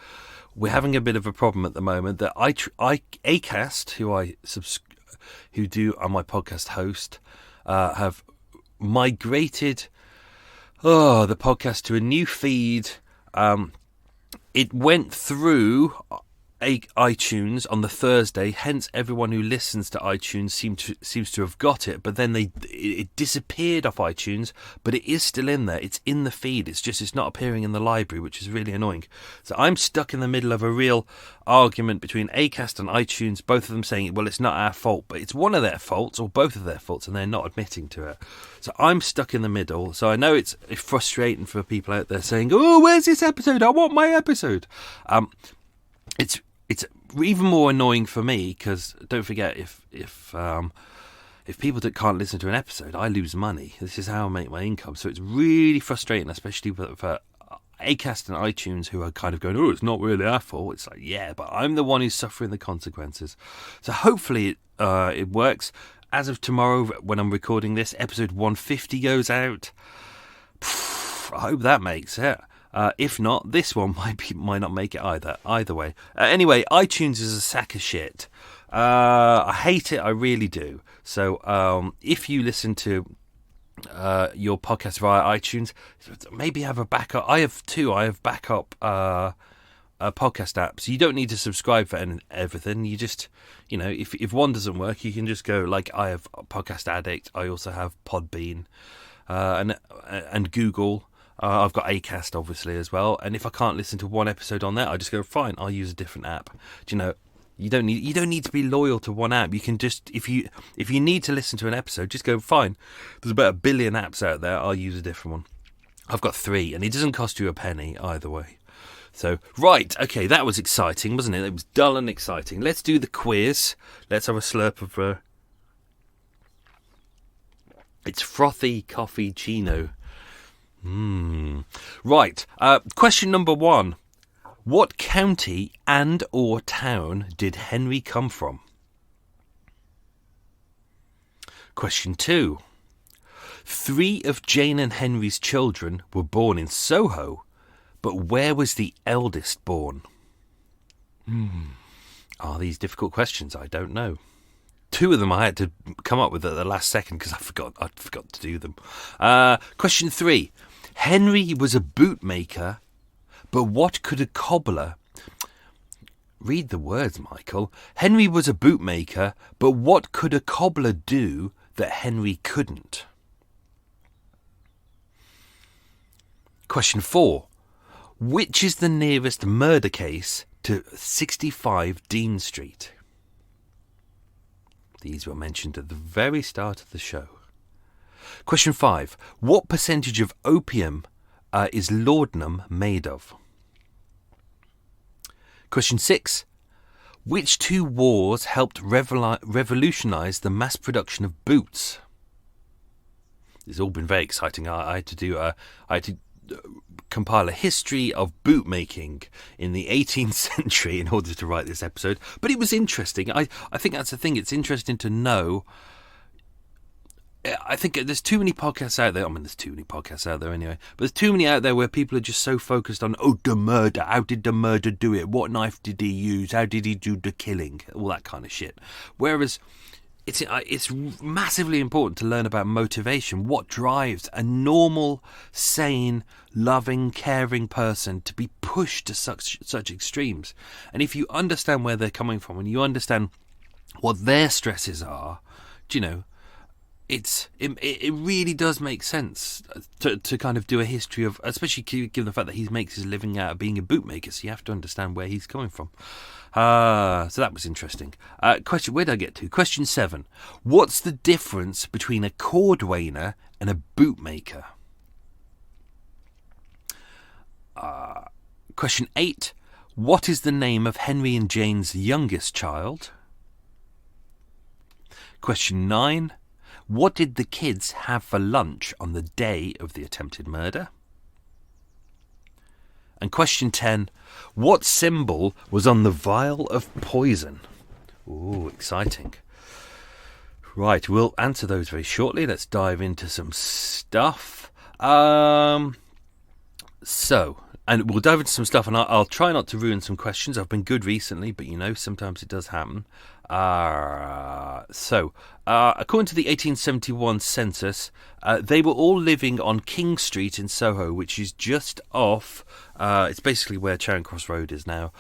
We're having a bit of a problem at the moment. That Acast, who are my podcast host, have migrated the podcast to a new feed. It went through iTunes on the Thursday, hence everyone who listens to iTunes seems to have got it, but then it disappeared off iTunes, but it is still in there. It's in the feed. It's not appearing in the library, which is really annoying. So I'm stuck in the middle of a real argument between Acast and iTunes, both of them saying, well, it's not our fault, but it's one of their faults or both of their faults, and they're not admitting to it. So I'm stuck in the middle. So I know it's frustrating for people out there saying, oh, where's this episode? I want my episode. even more annoying for me, because don't forget, if people that can't listen to an episode, I lose money. This is how I make my income. So it's really frustrating, especially for Acast and iTunes, who are kind of going, oh, it's not really our fault. It's like, yeah, but I'm the one who's suffering the consequences. So hopefully it works. As of tomorrow, when I'm recording this, episode 150 goes out. I hope that makes it. If not, this one might not make it either. Either way. Anyway, iTunes is a sack of shit. I hate it. I really do. So if you listen to your podcast via iTunes, maybe have a backup. I have two. I have backup podcast apps. You don't need to subscribe for everything. You just, if one doesn't work, you can just go, like, I have Podcast Addict. I also have Podbean and Google. I've got Acast, obviously, as well. And if I can't listen to one episode on there, I just go, fine, I'll use a different app. You don't need to be loyal to one app. You can just, if you need to listen to an episode, just go, fine, there's about 1 billion apps out there, I'll use a different one. I've got 3, and it doesn't cost you a penny either way. So, right, okay, that was exciting, wasn't it? It was dull and exciting. Let's do the quiz. Let's have a slurp of it's frothy coffee chino. Right, question number 1. What county and or town did Henry come from? Question 2. 3 of Jane and Henry's children were born in Soho, but where was the eldest born? Are these difficult questions? I don't know. 2 of them I had to come up with at the last second because I forgot to do them. Question 3. Henry was a bootmaker, but what could a cobbler... Read the words, Michael. Henry was a bootmaker, but what could a cobbler do that Henry couldn't? Question 4. Which is the nearest murder case to 65 Dean Street? These were mentioned at the very start of the show. Question 5. What percentage of opium is laudanum made of? Question 6. Which 2 wars helped revolutionise the mass production of boots? It's all been very exciting. I had to compile a history of boot making in the 18th century in order to write this episode. But it was interesting. I think that's the thing. It's interesting to know. I think there's too many podcasts out there. I mean, there's too many podcasts out there anyway. But there's too many out there where people are just so focused on, the murder. How did the murder do it? What knife did he use? How did he do the killing? All that kind of shit. Whereas it's massively important to learn about motivation. What drives a normal, sane, loving, caring person to be pushed to such extremes? And if you understand where they're coming from and you understand what their stresses are, it really does make sense to kind of do a history of, especially given the fact that he makes his living out of being a bootmaker, so you have to understand where he's coming from. So that was interesting. Where did I get to? Question 7. What's the difference between a cordwainer and a bootmaker? Question 8. What is the name of Henry and Jane's youngest child? Question 9. What did the kids have for lunch on the day of the attempted murder? And question 10. What symbol was on the vial of poison? Ooh, exciting. Right, we'll answer those very shortly. Let's dive into some stuff. And we'll dive into some stuff, and I'll try not to ruin some questions. I've been good recently, but sometimes it does happen. According to the 1871 census, they were all living on King Street in Soho, which is just off. It's basically where Charing Cross Road is now.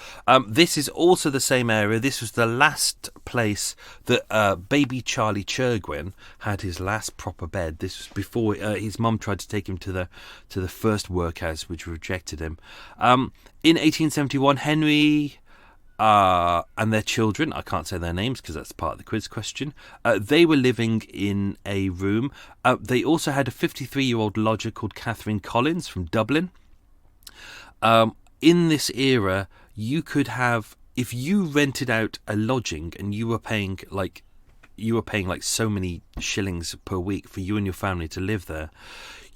This is also the same area. This was the last place that baby Charlie Chirgwin had his last proper bed. This was before his mum tried to take him to the first workhouse, which rejected him. In 1871, Henry and their children, I can't say their names because that's part of the quiz question, they were living in a room. They also had a 53-year-old lodger called Catherine Collins from Dublin. In this era, you could have, if you rented out a lodging and you were paying like so many shillings per week for you and your family to live there,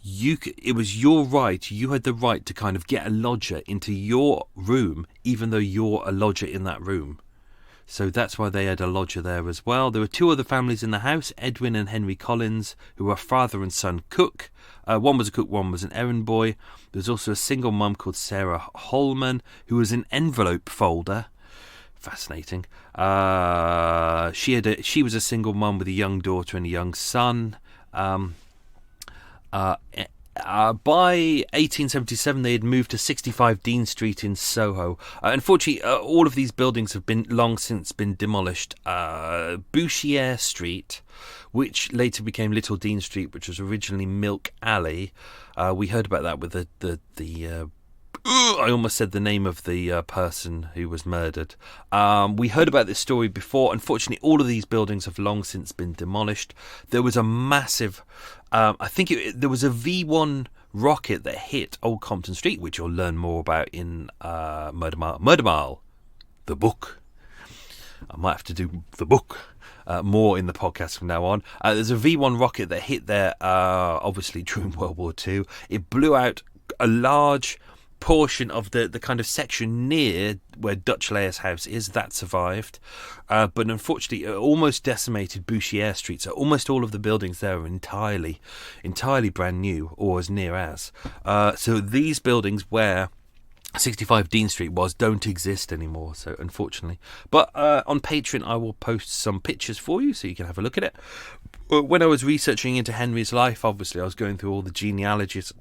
it was your right. You had the right to kind of get a lodger into your room, even though you're a lodger in that room. So that's why they had a lodger there as well. There were two other families in the house, Edwin and Henry Collins, who were father and son cook. One was a cook, one was an errand boy. There was also a single mum called Sarah Holman, who was an envelope folder. Fascinating. She was a single mum with a young daughter and a young son. By 1877, they had moved to 65 Dean Street in Soho. Unfortunately, all of these buildings have long since been demolished. Bouchier Street, which later became Little Dean Street, which was originally Milk Alley. We heard about that with the I almost said the name of the person who was murdered. We heard about this story before. Unfortunately, all of these buildings have long since been demolished. There was a massive, there was a V1 rocket that hit Old Compton Street, which you'll learn more about in Murder Mile, the book. I might have to do the book more in the podcast from now on. There's a V1 rocket that hit there, obviously during World War II. It blew out a large portion of the kind of section near where Dutch Layer's house is. That survived, but unfortunately it almost decimated Bouchier Street, so almost all of the buildings there are entirely brand new, or as near as. So these buildings where 65 Dean Street was don't exist anymore, so unfortunately. But on Patreon I will post some pictures for you so you can have a look at it. When I was researching into Henry's life, obviously I was going through all the genealogies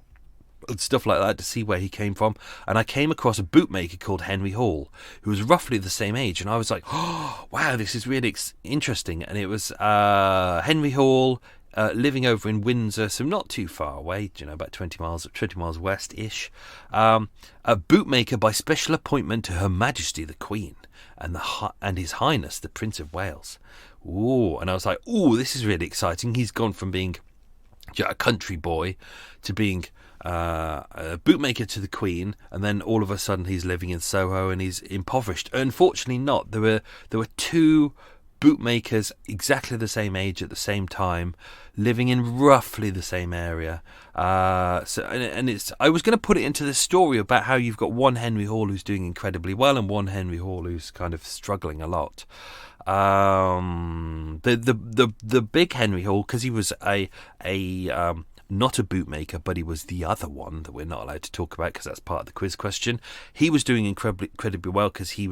and stuff like that to see where he came from, and I came across a bootmaker called Henry Hall, who was roughly the same age, and I was like, oh wow, this is really interesting. And it was Henry Hall, living over in Windsor, so not too far away, about 20 miles west-ish. A bootmaker by special appointment to Her Majesty the Queen and His Highness the Prince of Wales. Ooh, and I was like, ooh, this is really exciting. He's gone from being a country boy to being a bootmaker to the Queen, and then all of a sudden he's living in Soho and he's impoverished. Unfortunately not. There were two bootmakers exactly the same age at the same time, living in roughly the same area. I was going to put it into this story about how you've got one Henry Hall who's doing incredibly well and one Henry Hall who's kind of struggling a lot. The big Henry Hall, because he was not a bootmaker, but he was the other one that we're not allowed to talk about because that's part of the quiz question. He was doing incredibly well because he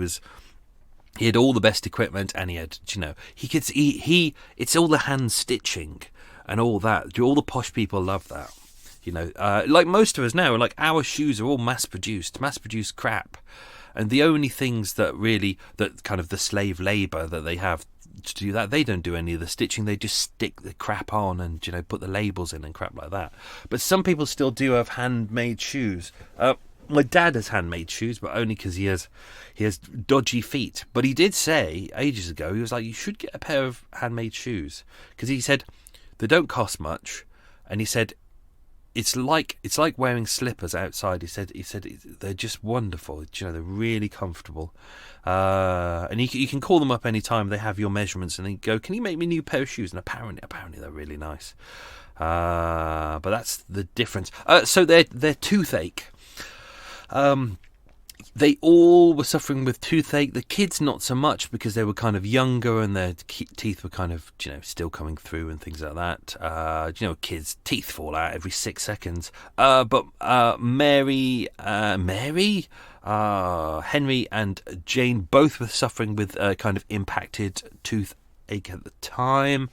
had all the best equipment, and he had, it's all the hand stitching and all that. All the posh people love that. Like most of us now, like our shoes are all mass-produced crap. And the only things that kind of the slave labour that they have to do that, they don't do any of the stitching. They just stick the crap on and put the labels in and crap like that. But some people still do have handmade shoes. My dad has handmade shoes, but only because he has dodgy feet. But he did say ages ago, he was like, you should get a pair of handmade shoes, because he said they don't cost much, and he said it's like wearing slippers outside. He said they're just wonderful. They're really comfortable. And you can call them up any time. They have your measurements, and they go, "Can you make me a new pair of shoes?" And apparently they're really nice. But that's the difference. So their toothache. They all were suffering with toothache. The kids not so much, because they were kind of younger and their teeth were kind of, still coming through and things like that. Kids' teeth fall out every 6 seconds. But Henry and Jane both were suffering with kind of impacted toothache at the time.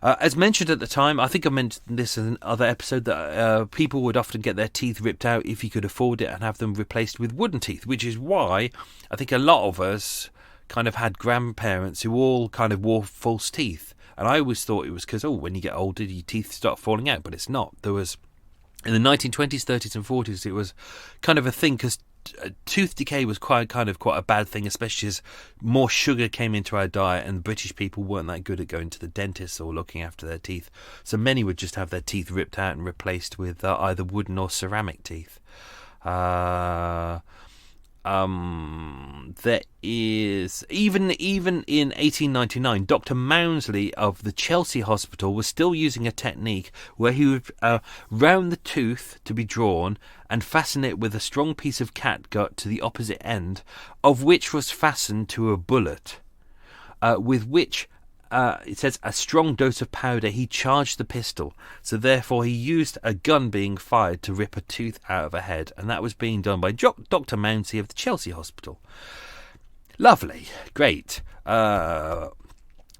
As mentioned at the time, I think I mentioned this in another episode, that people would often get their teeth ripped out if you could afford it and have them replaced with wooden teeth, which is why I think a lot of us kind of had grandparents who all kind of wore false teeth. And I always thought it was because, when you get older, your teeth start falling out, but it's not. There was, in the 1920s, 30s and 40s, it was kind of a thing, because tooth decay was quite a bad thing, especially as more sugar came into our diet, and British people weren't that good at going to the dentist or looking after their teeth, so many would just have their teeth ripped out and replaced with either wooden or ceramic teeth. there is even in 1899, Dr. Mounsley of the Chelsea Hospital was still using a technique where he would round the tooth to be drawn and fasten it with a strong piece of catgut to the opposite end, of which was fastened to a bullet, with which it says a strong dose of powder he charged the pistol. So therefore he used a gun being fired to rip a tooth out of a head, and that was being done by Dr. Mounsley of the Chelsea Hospital. Lovely, great.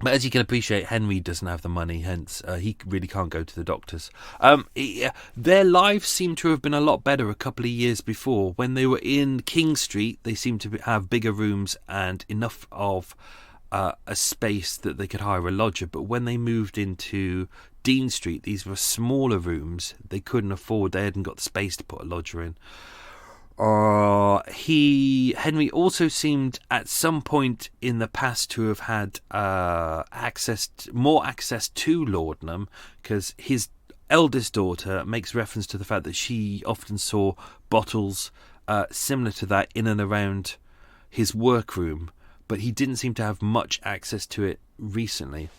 But as you can appreciate, Henry doesn't have the money, hence he really can't go to the doctors. Their lives seem to have been a lot better a couple of years before. When they were in King Street, they seemed to have bigger rooms and enough of a space that they could hire a lodger. But when they moved into Dean Street, these were smaller rooms. They couldn't afford, they hadn't got the space to put a lodger in. Henry also seemed at some point in the past to have had more access to laudanum, because his eldest daughter makes reference to the fact that she often saw bottles similar to that in and around his workroom, but he didn't seem to have much access to it recently.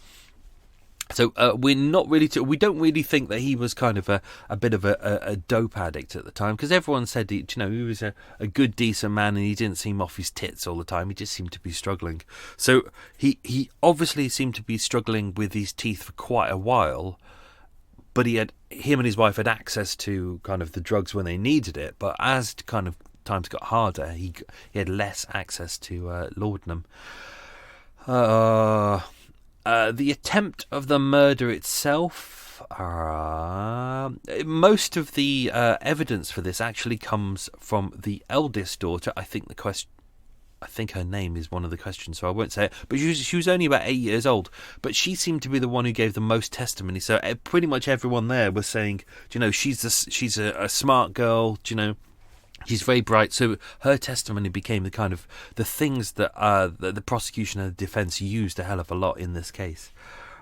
So we don't really think that he was kind of a bit of a dope addict at the time, because everyone said he was a good, decent man, and he didn't seem off his tits all the time. He just seemed to be struggling. So he obviously seemed to be struggling with his teeth for quite a while, but him and his wife had access to kind of the drugs when they needed it. But as kind of times got harder, he had less access to laudanum. The attempt of the murder itself, most of the evidence for this actually comes from the eldest daughter. I think her name is one of the questions, so I won't say it. But she was only about 8 years old. But she seemed to be the one who gave the most testimony. So pretty much everyone there was saying, she's a smart girl. She's very bright. So her testimony became the kind of the things that the prosecution and the defence used a hell of a lot in this case.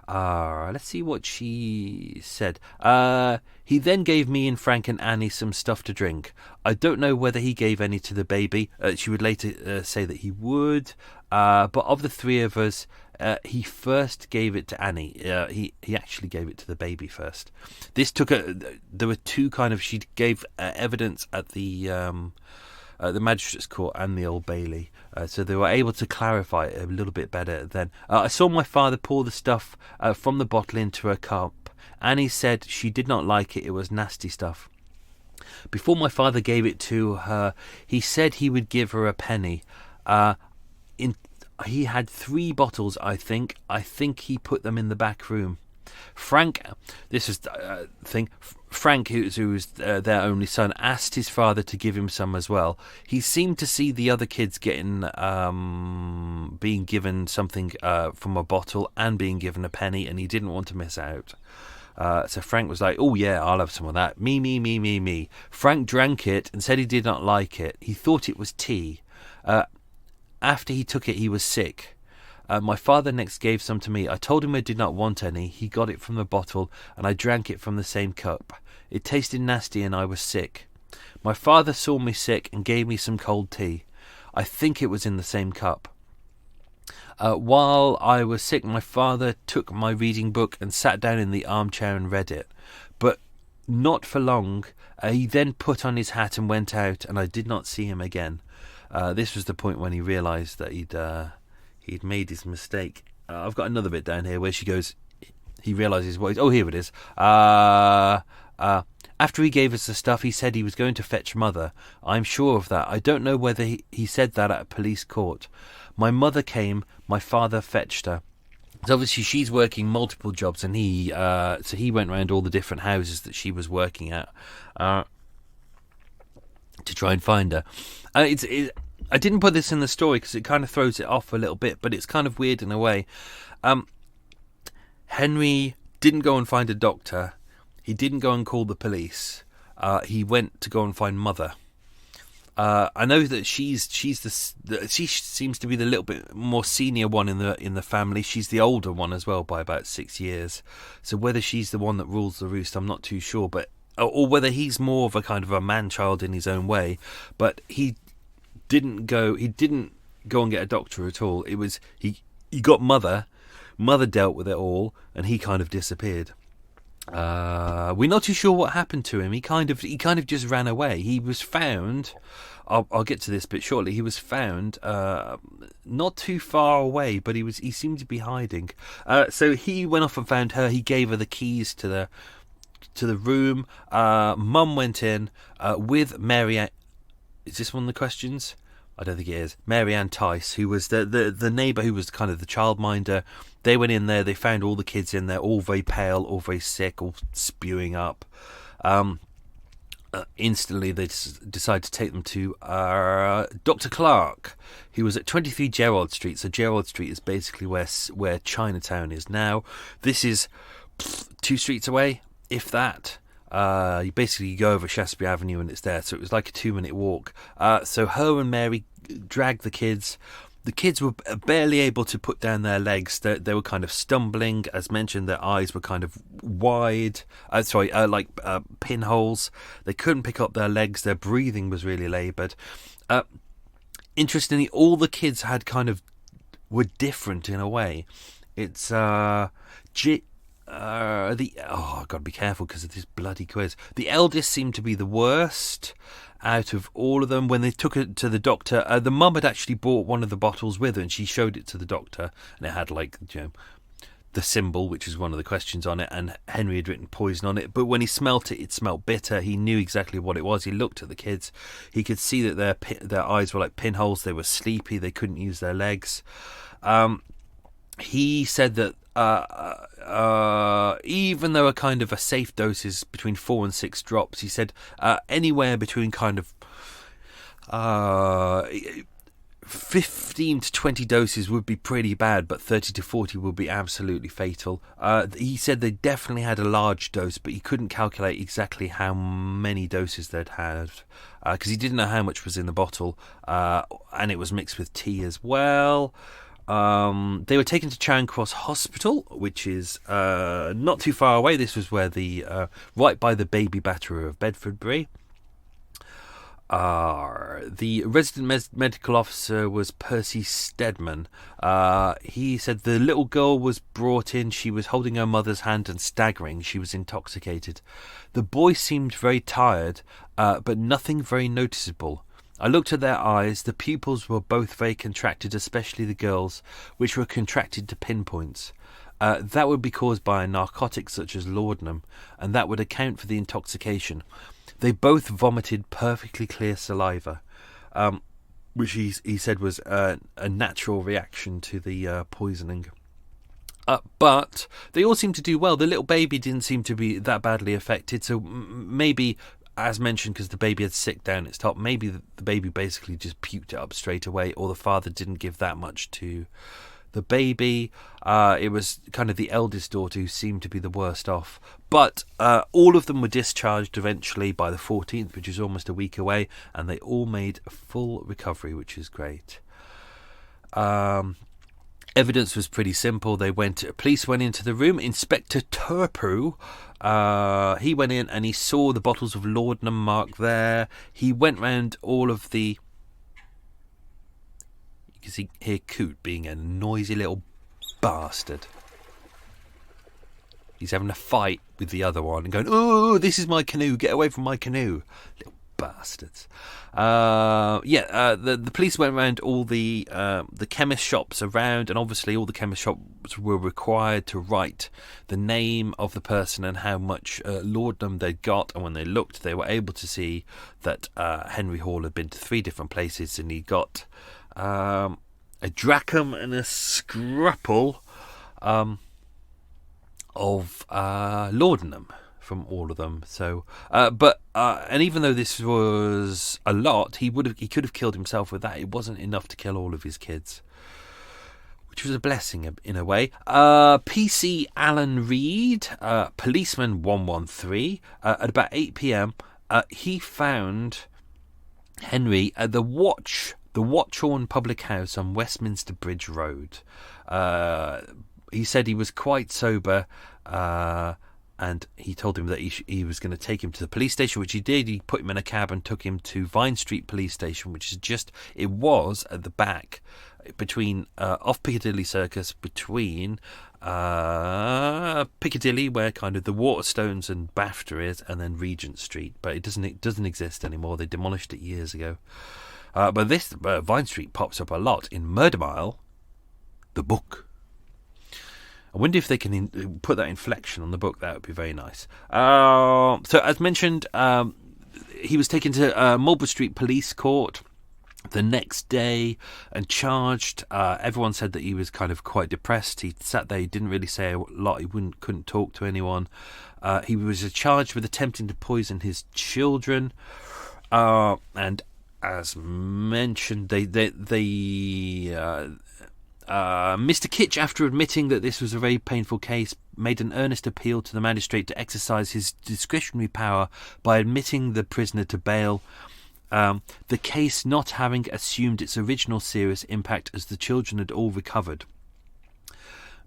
Let's see what she said. He then gave me and Frank and Annie some stuff to drink. I don't know whether he gave any to the baby. She would later say that he would. But of the three of us, he first gave it to Annie. He actually gave it to the baby first. This took there were two kind of. She gave evidence at the Magistrates' Court and the Old Bailey, so they were able to clarify it a little bit better then. I saw my father pour the stuff from the bottle into a cup. Annie said she did not like it. It was nasty stuff. Before my father gave it to her, he said he would give her a penny. He had 3 bottles, I think. I think he put them in the back room. Frank, this is the thing. Frank, who was their only son, asked his father to give him some as well. He seemed to see the other kids being given something from a bottle and being given a penny, and he didn't want to miss out. So Frank was like, oh yeah, I'll have some of that. Me. Frank drank it and said he did not like it. He thought it was tea. After he took it, he was sick. My father next gave some to me. I told him I did not want any. He got it from the bottle, and I drank it from the same cup. It tasted nasty, and I was sick. My father saw me sick and gave me some cold tea. I think it was in the same cup. While I was sick, my father took my reading book and sat down in the armchair and read it. But not for long. He then put on his hat and went out, and I did not see him again. This was the point when he realised that he'd made his mistake. I've got another bit down here where she goes, he realises what he's... Oh, here it is. After he gave us the stuff, he said he was going to fetch Mother. I'm sure of that. I don't know whether he said that at a police court. My mother came. My father fetched her. So obviously she's working multiple jobs, and he went around all the different houses that she was working at to try and find her. I didn't put this in the story because it kind of throws it off a little bit, but it's kind of weird in a way. Henry didn't go and find a doctor. He didn't go and call the police. He went to go and find Mother. I know that she seems to be the little bit more senior one in the family. She's the older one as well by about 6 years. So whether she's the one that rules the roost, I'm not too sure. But or whether he's more of a kind of a man-child in his own way. But he didn't go and get a doctor at all. It was he got mother dealt with it all, and he kind of disappeared. We're not too sure what happened to him. He kind of just ran away. He was found. I'll get to this bit shortly. He was found not too far away, but he seemed to be hiding. So he went off and found her. He gave her the keys to the room. Mum went in with Mary Ann. Is this one of the questions? I don't think it is. Mary Ann Tice, who was the neighbour who was kind of the childminder. They went in there. They found all the kids in there, all very pale, all very sick, all spewing up. Instantly, they decided to take them to Dr. Clark, who was at 23 Gerrard Street. So Gerrard Street is basically where Chinatown is now. This is 2 streets away, if that. You basically go over Shaftesbury Avenue and it's there. So it was like a 2-minute walk. So her and Mary dragged the kids. The kids were barely able to put down their legs. They were kind of stumbling. As mentioned, their eyes were kind of wide. Like pinholes. They couldn't pick up their legs. Their breathing was really laboured. Interestingly, all the kids were different in a way. It's I've got to be careful because of this bloody quiz. The eldest seemed to be the worst out of all of them. When they took it to the doctor, the mum had actually brought one of the bottles with her, and she showed it to the doctor, and it had the symbol, which is one of the questions on it, and Henry had written poison on it. But when he smelt it, it smelt bitter. He knew exactly what it was. He looked at the kids. He could see that their eyes were like pinholes. They were sleepy. They couldn't use their legs. He said that even though a safe dose is between 4 and 6 drops, he said anywhere between 15 to 20 doses would be pretty bad, but 30 to 40 would be absolutely fatal. He said they definitely had a large dose, but he couldn't calculate exactly how many doses they'd had because he didn't know how much was in the bottle, and it was mixed with tea as well. They were taken to Charing Cross Hospital, which is not too far away. This was where right by the baby battery of Bedfordbury. The resident medical officer was Percy Stedman. He said the little girl was brought in. She was holding her mother's hand and staggering. She was intoxicated. The boy seemed very tired, but nothing very noticeable. I looked at their eyes. The pupils were both very contracted, especially the girls, which were contracted to pinpoints. That would be caused by a narcotic such as laudanum, and that would account for the intoxication. They both vomited perfectly clear saliva, which he said was a natural reaction to the poisoning. But they all seemed to do well. The little baby didn't seem to be that badly affected, so maybe, as mentioned, because the baby had sick down its top, maybe the baby basically just puked it up straight away, or the father didn't give that much to the baby. It was kind of the eldest daughter who seemed to be the worst off. But all of them were discharged eventually by the 14th, which is almost a week away, and they all made a full recovery, which is great. Evidence was pretty simple. Police went into the room. Inspector Turpru, he went in and he saw the bottles of laudanum marked there. He went round all of the... You can hear Coot being a noisy little bastard. He's having a fight with the other one and going, "Oh, this is my canoe. Get away from my canoe, little bastards." The police went around all the chemist shops around, and obviously all the chemist shops were required to write the name of the person and how much laudanum they'd got. And when they looked, they were able to see that Henry Hall had been to 3 different places, and he got a drachm and a scruple of laudanum from all of them. So, and even though this was a lot, he could have killed himself with that. It wasn't enough to kill all of his kids, which was a blessing in a way. PC Alan Reed, policeman 113, at about 8 p.m, he found Henry at the Watchorn Public House on Westminster Bridge Road. He said he was quite sober, and he told him that he was going to take him to the police station, which he did. He put him in a cab and took him to Vine Street Police Station, which is it was at the back between off Piccadilly Circus, between Piccadilly, where kind of the Waterstones and BAFTA is, and then Regent Street. But it doesn't exist anymore. They demolished it years ago. But this Vine Street pops up a lot in Murder Mile, the book. I wonder if they can put that inflection on the book. That would be very nice. So, as mentioned, he was taken to Marlborough Street Police Court the next day and charged. Everyone said that he was kind of quite depressed. He sat there, he didn't really say a lot, he couldn't talk to anyone. He was charged with attempting to poison his children. And as mentioned, Mr. Kitch, after admitting that this was a very painful case, made an earnest appeal to the magistrate to exercise his discretionary power by admitting the prisoner to bail, the case not having assumed its original serious impact as the children had all recovered.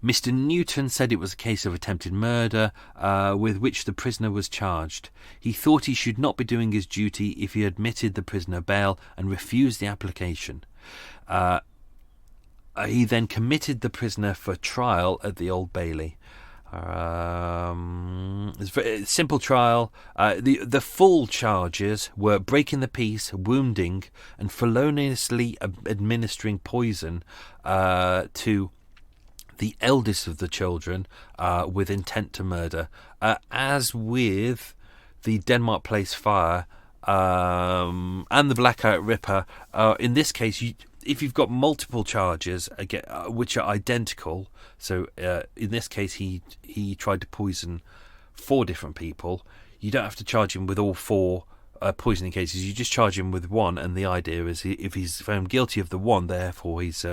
Mr. Newton said it was a case of attempted murder with which the prisoner was charged. He thought he should not be doing his duty if he admitted the prisoner bail and refused the application. He then committed the prisoner for trial at the Old Bailey. It's a very simple trial. The full charges were breaking the peace, wounding, and feloniously administering poison to the eldest of the children with intent to murder. As with the Denmark Place fire and the Blackout Ripper, in this case, if you've got multiple charges which are identical, so in this case he tried to poison 4 different people, you don't have to charge him with all 4 poisoning cases. You just charge him with one, and the idea is if he's found guilty of the one, therefore he's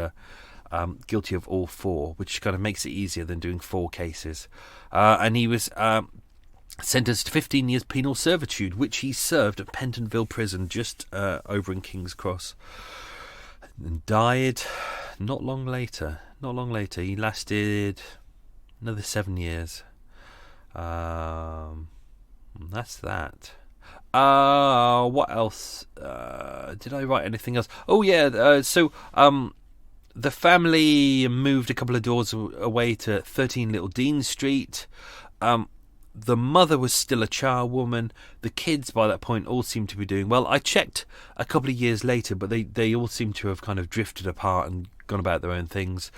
guilty of all 4, which kind of makes it easier than doing 4 cases. And he was sentenced to 15 years penal servitude, which he served at Pentonville Prison, just over in King's Cross. And died not long later. He lasted another 7 years. That's that. What else? Did I write anything else? Oh yeah. So the family moved a couple of doors away to 13 Little Dean Street. The mother was still a charwoman. The kids by that point all seemed to be doing well. I checked a couple of years later, but they all seem to have kind of drifted apart and gone about their own things.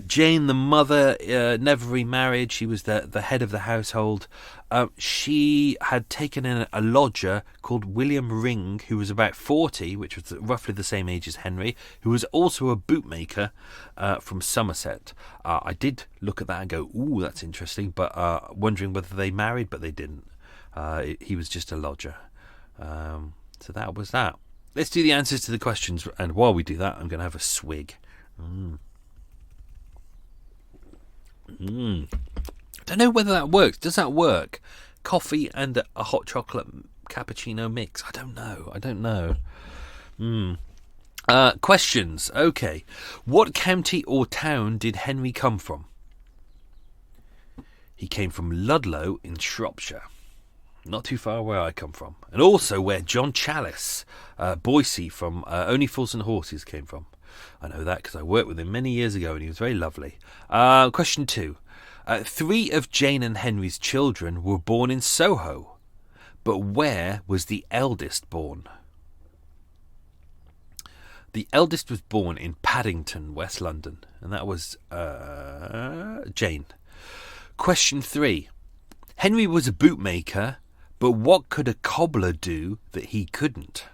Jane, the mother, never remarried. She was the head of the household. She had taken in a lodger called William Ring, who was about 40, which was roughly the same age as Henry, who was also a bootmaker from Somerset. I did look at that and go, ooh, that's interesting, but wondering whether they married, but they didn't. He was just a lodger. So that was that. Let's do the answers to the questions, and while we do that, I'm going to have a swig. Don't know whether that works. Does that work? Coffee and a hot chocolate cappuccino mix. I don't know. Questions. Okay. What county or town did Henry come from? He came from Ludlow in Shropshire. Not too far where I come from. And also where John Challis, Boise from Only Fools and Horses came from. I know that because I worked with him many years ago and he was very lovely. Question 2. 3 of Jane and Henry's children were born in Soho, but where was the eldest born? The eldest was born in Paddington, West London, and that was Jane. Question 3. Henry was a bootmaker, but what could a cobbler do that he couldn't?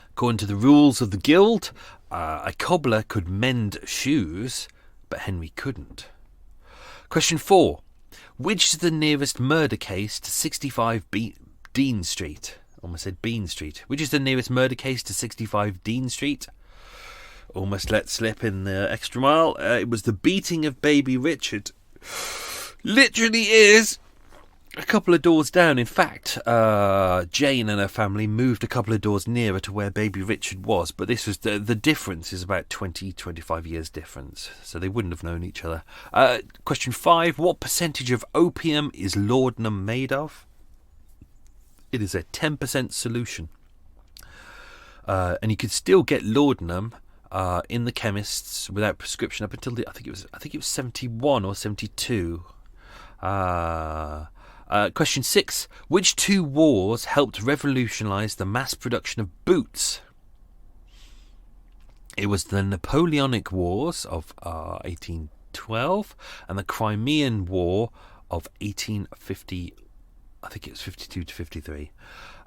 According to the rules of the guild, a cobbler could mend shoes, but Henry couldn't. Question 4. Which is the nearest murder case to 65 Dean Street? Almost said Bean Street. Which is the nearest murder case to 65 Dean Street? Almost let slip in the extra mile. It was the beating of baby Richard. Literally is a couple of doors down. In fact, Jane and her family moved a couple of doors nearer to where baby Richard was, but this was the difference is about 25 years difference, so they wouldn't have known each other. Question 5, what percentage of opium is laudanum made of? It is a 10% solution. And you could still get laudanum in the chemists without prescription up until I think it was 71 or 72. Question 6. Which two wars helped revolutionise the mass production of boots? It was the Napoleonic Wars of 1812 and the Crimean War of 1850. I think it was 52 to 53.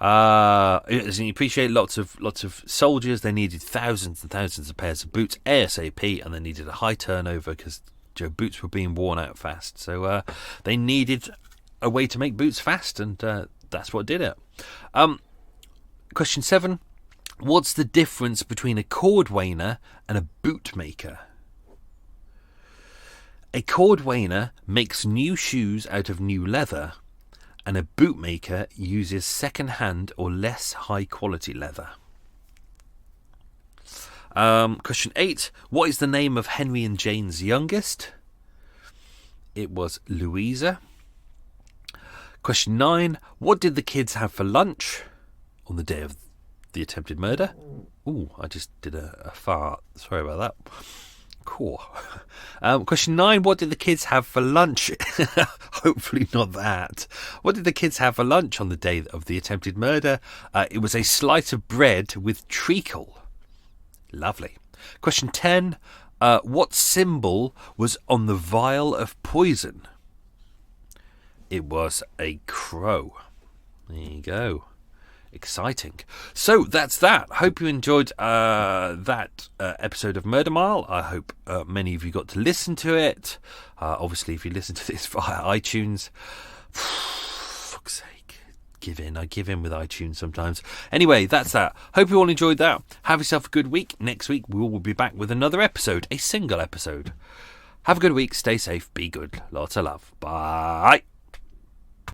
As you appreciate, lots of soldiers. They needed thousands and thousands of pairs of boots ASAP, and they needed a high turnover because boots were being worn out fast. So they needed a way to make boots fast, and that's what did it. Question 7. What's the difference between a cordwainer and a bootmaker? A cordwainer makes new shoes out of new leather, and a bootmaker uses second-hand or less high-quality leather. Question 8. What is the name of Henry and Jane's youngest? It was Louisa. Question 9. What did the kids have for lunch on the day of the attempted murder? Ooh, I just did a fart. Sorry about that. Cool. Question 9. What did the kids have for lunch? Hopefully not that. What did the kids have for lunch on the day of the attempted murder? It was a slice of bread with treacle. Lovely. Question 10. What symbol was on the vial of poison? It was a crow. There you go. Exciting. So that's that. Hope you enjoyed that episode of Murder Mile. I hope many of you got to listen to it. Obviously, if you listen to this via iTunes, fuck's sake, give in. I give in with iTunes sometimes. Anyway, that's that. Hope you all enjoyed that. Have yourself a good week. Next week, we will be back with another episode, a single episode. Have a good week. Stay safe. Be good. Lots of love. Bye.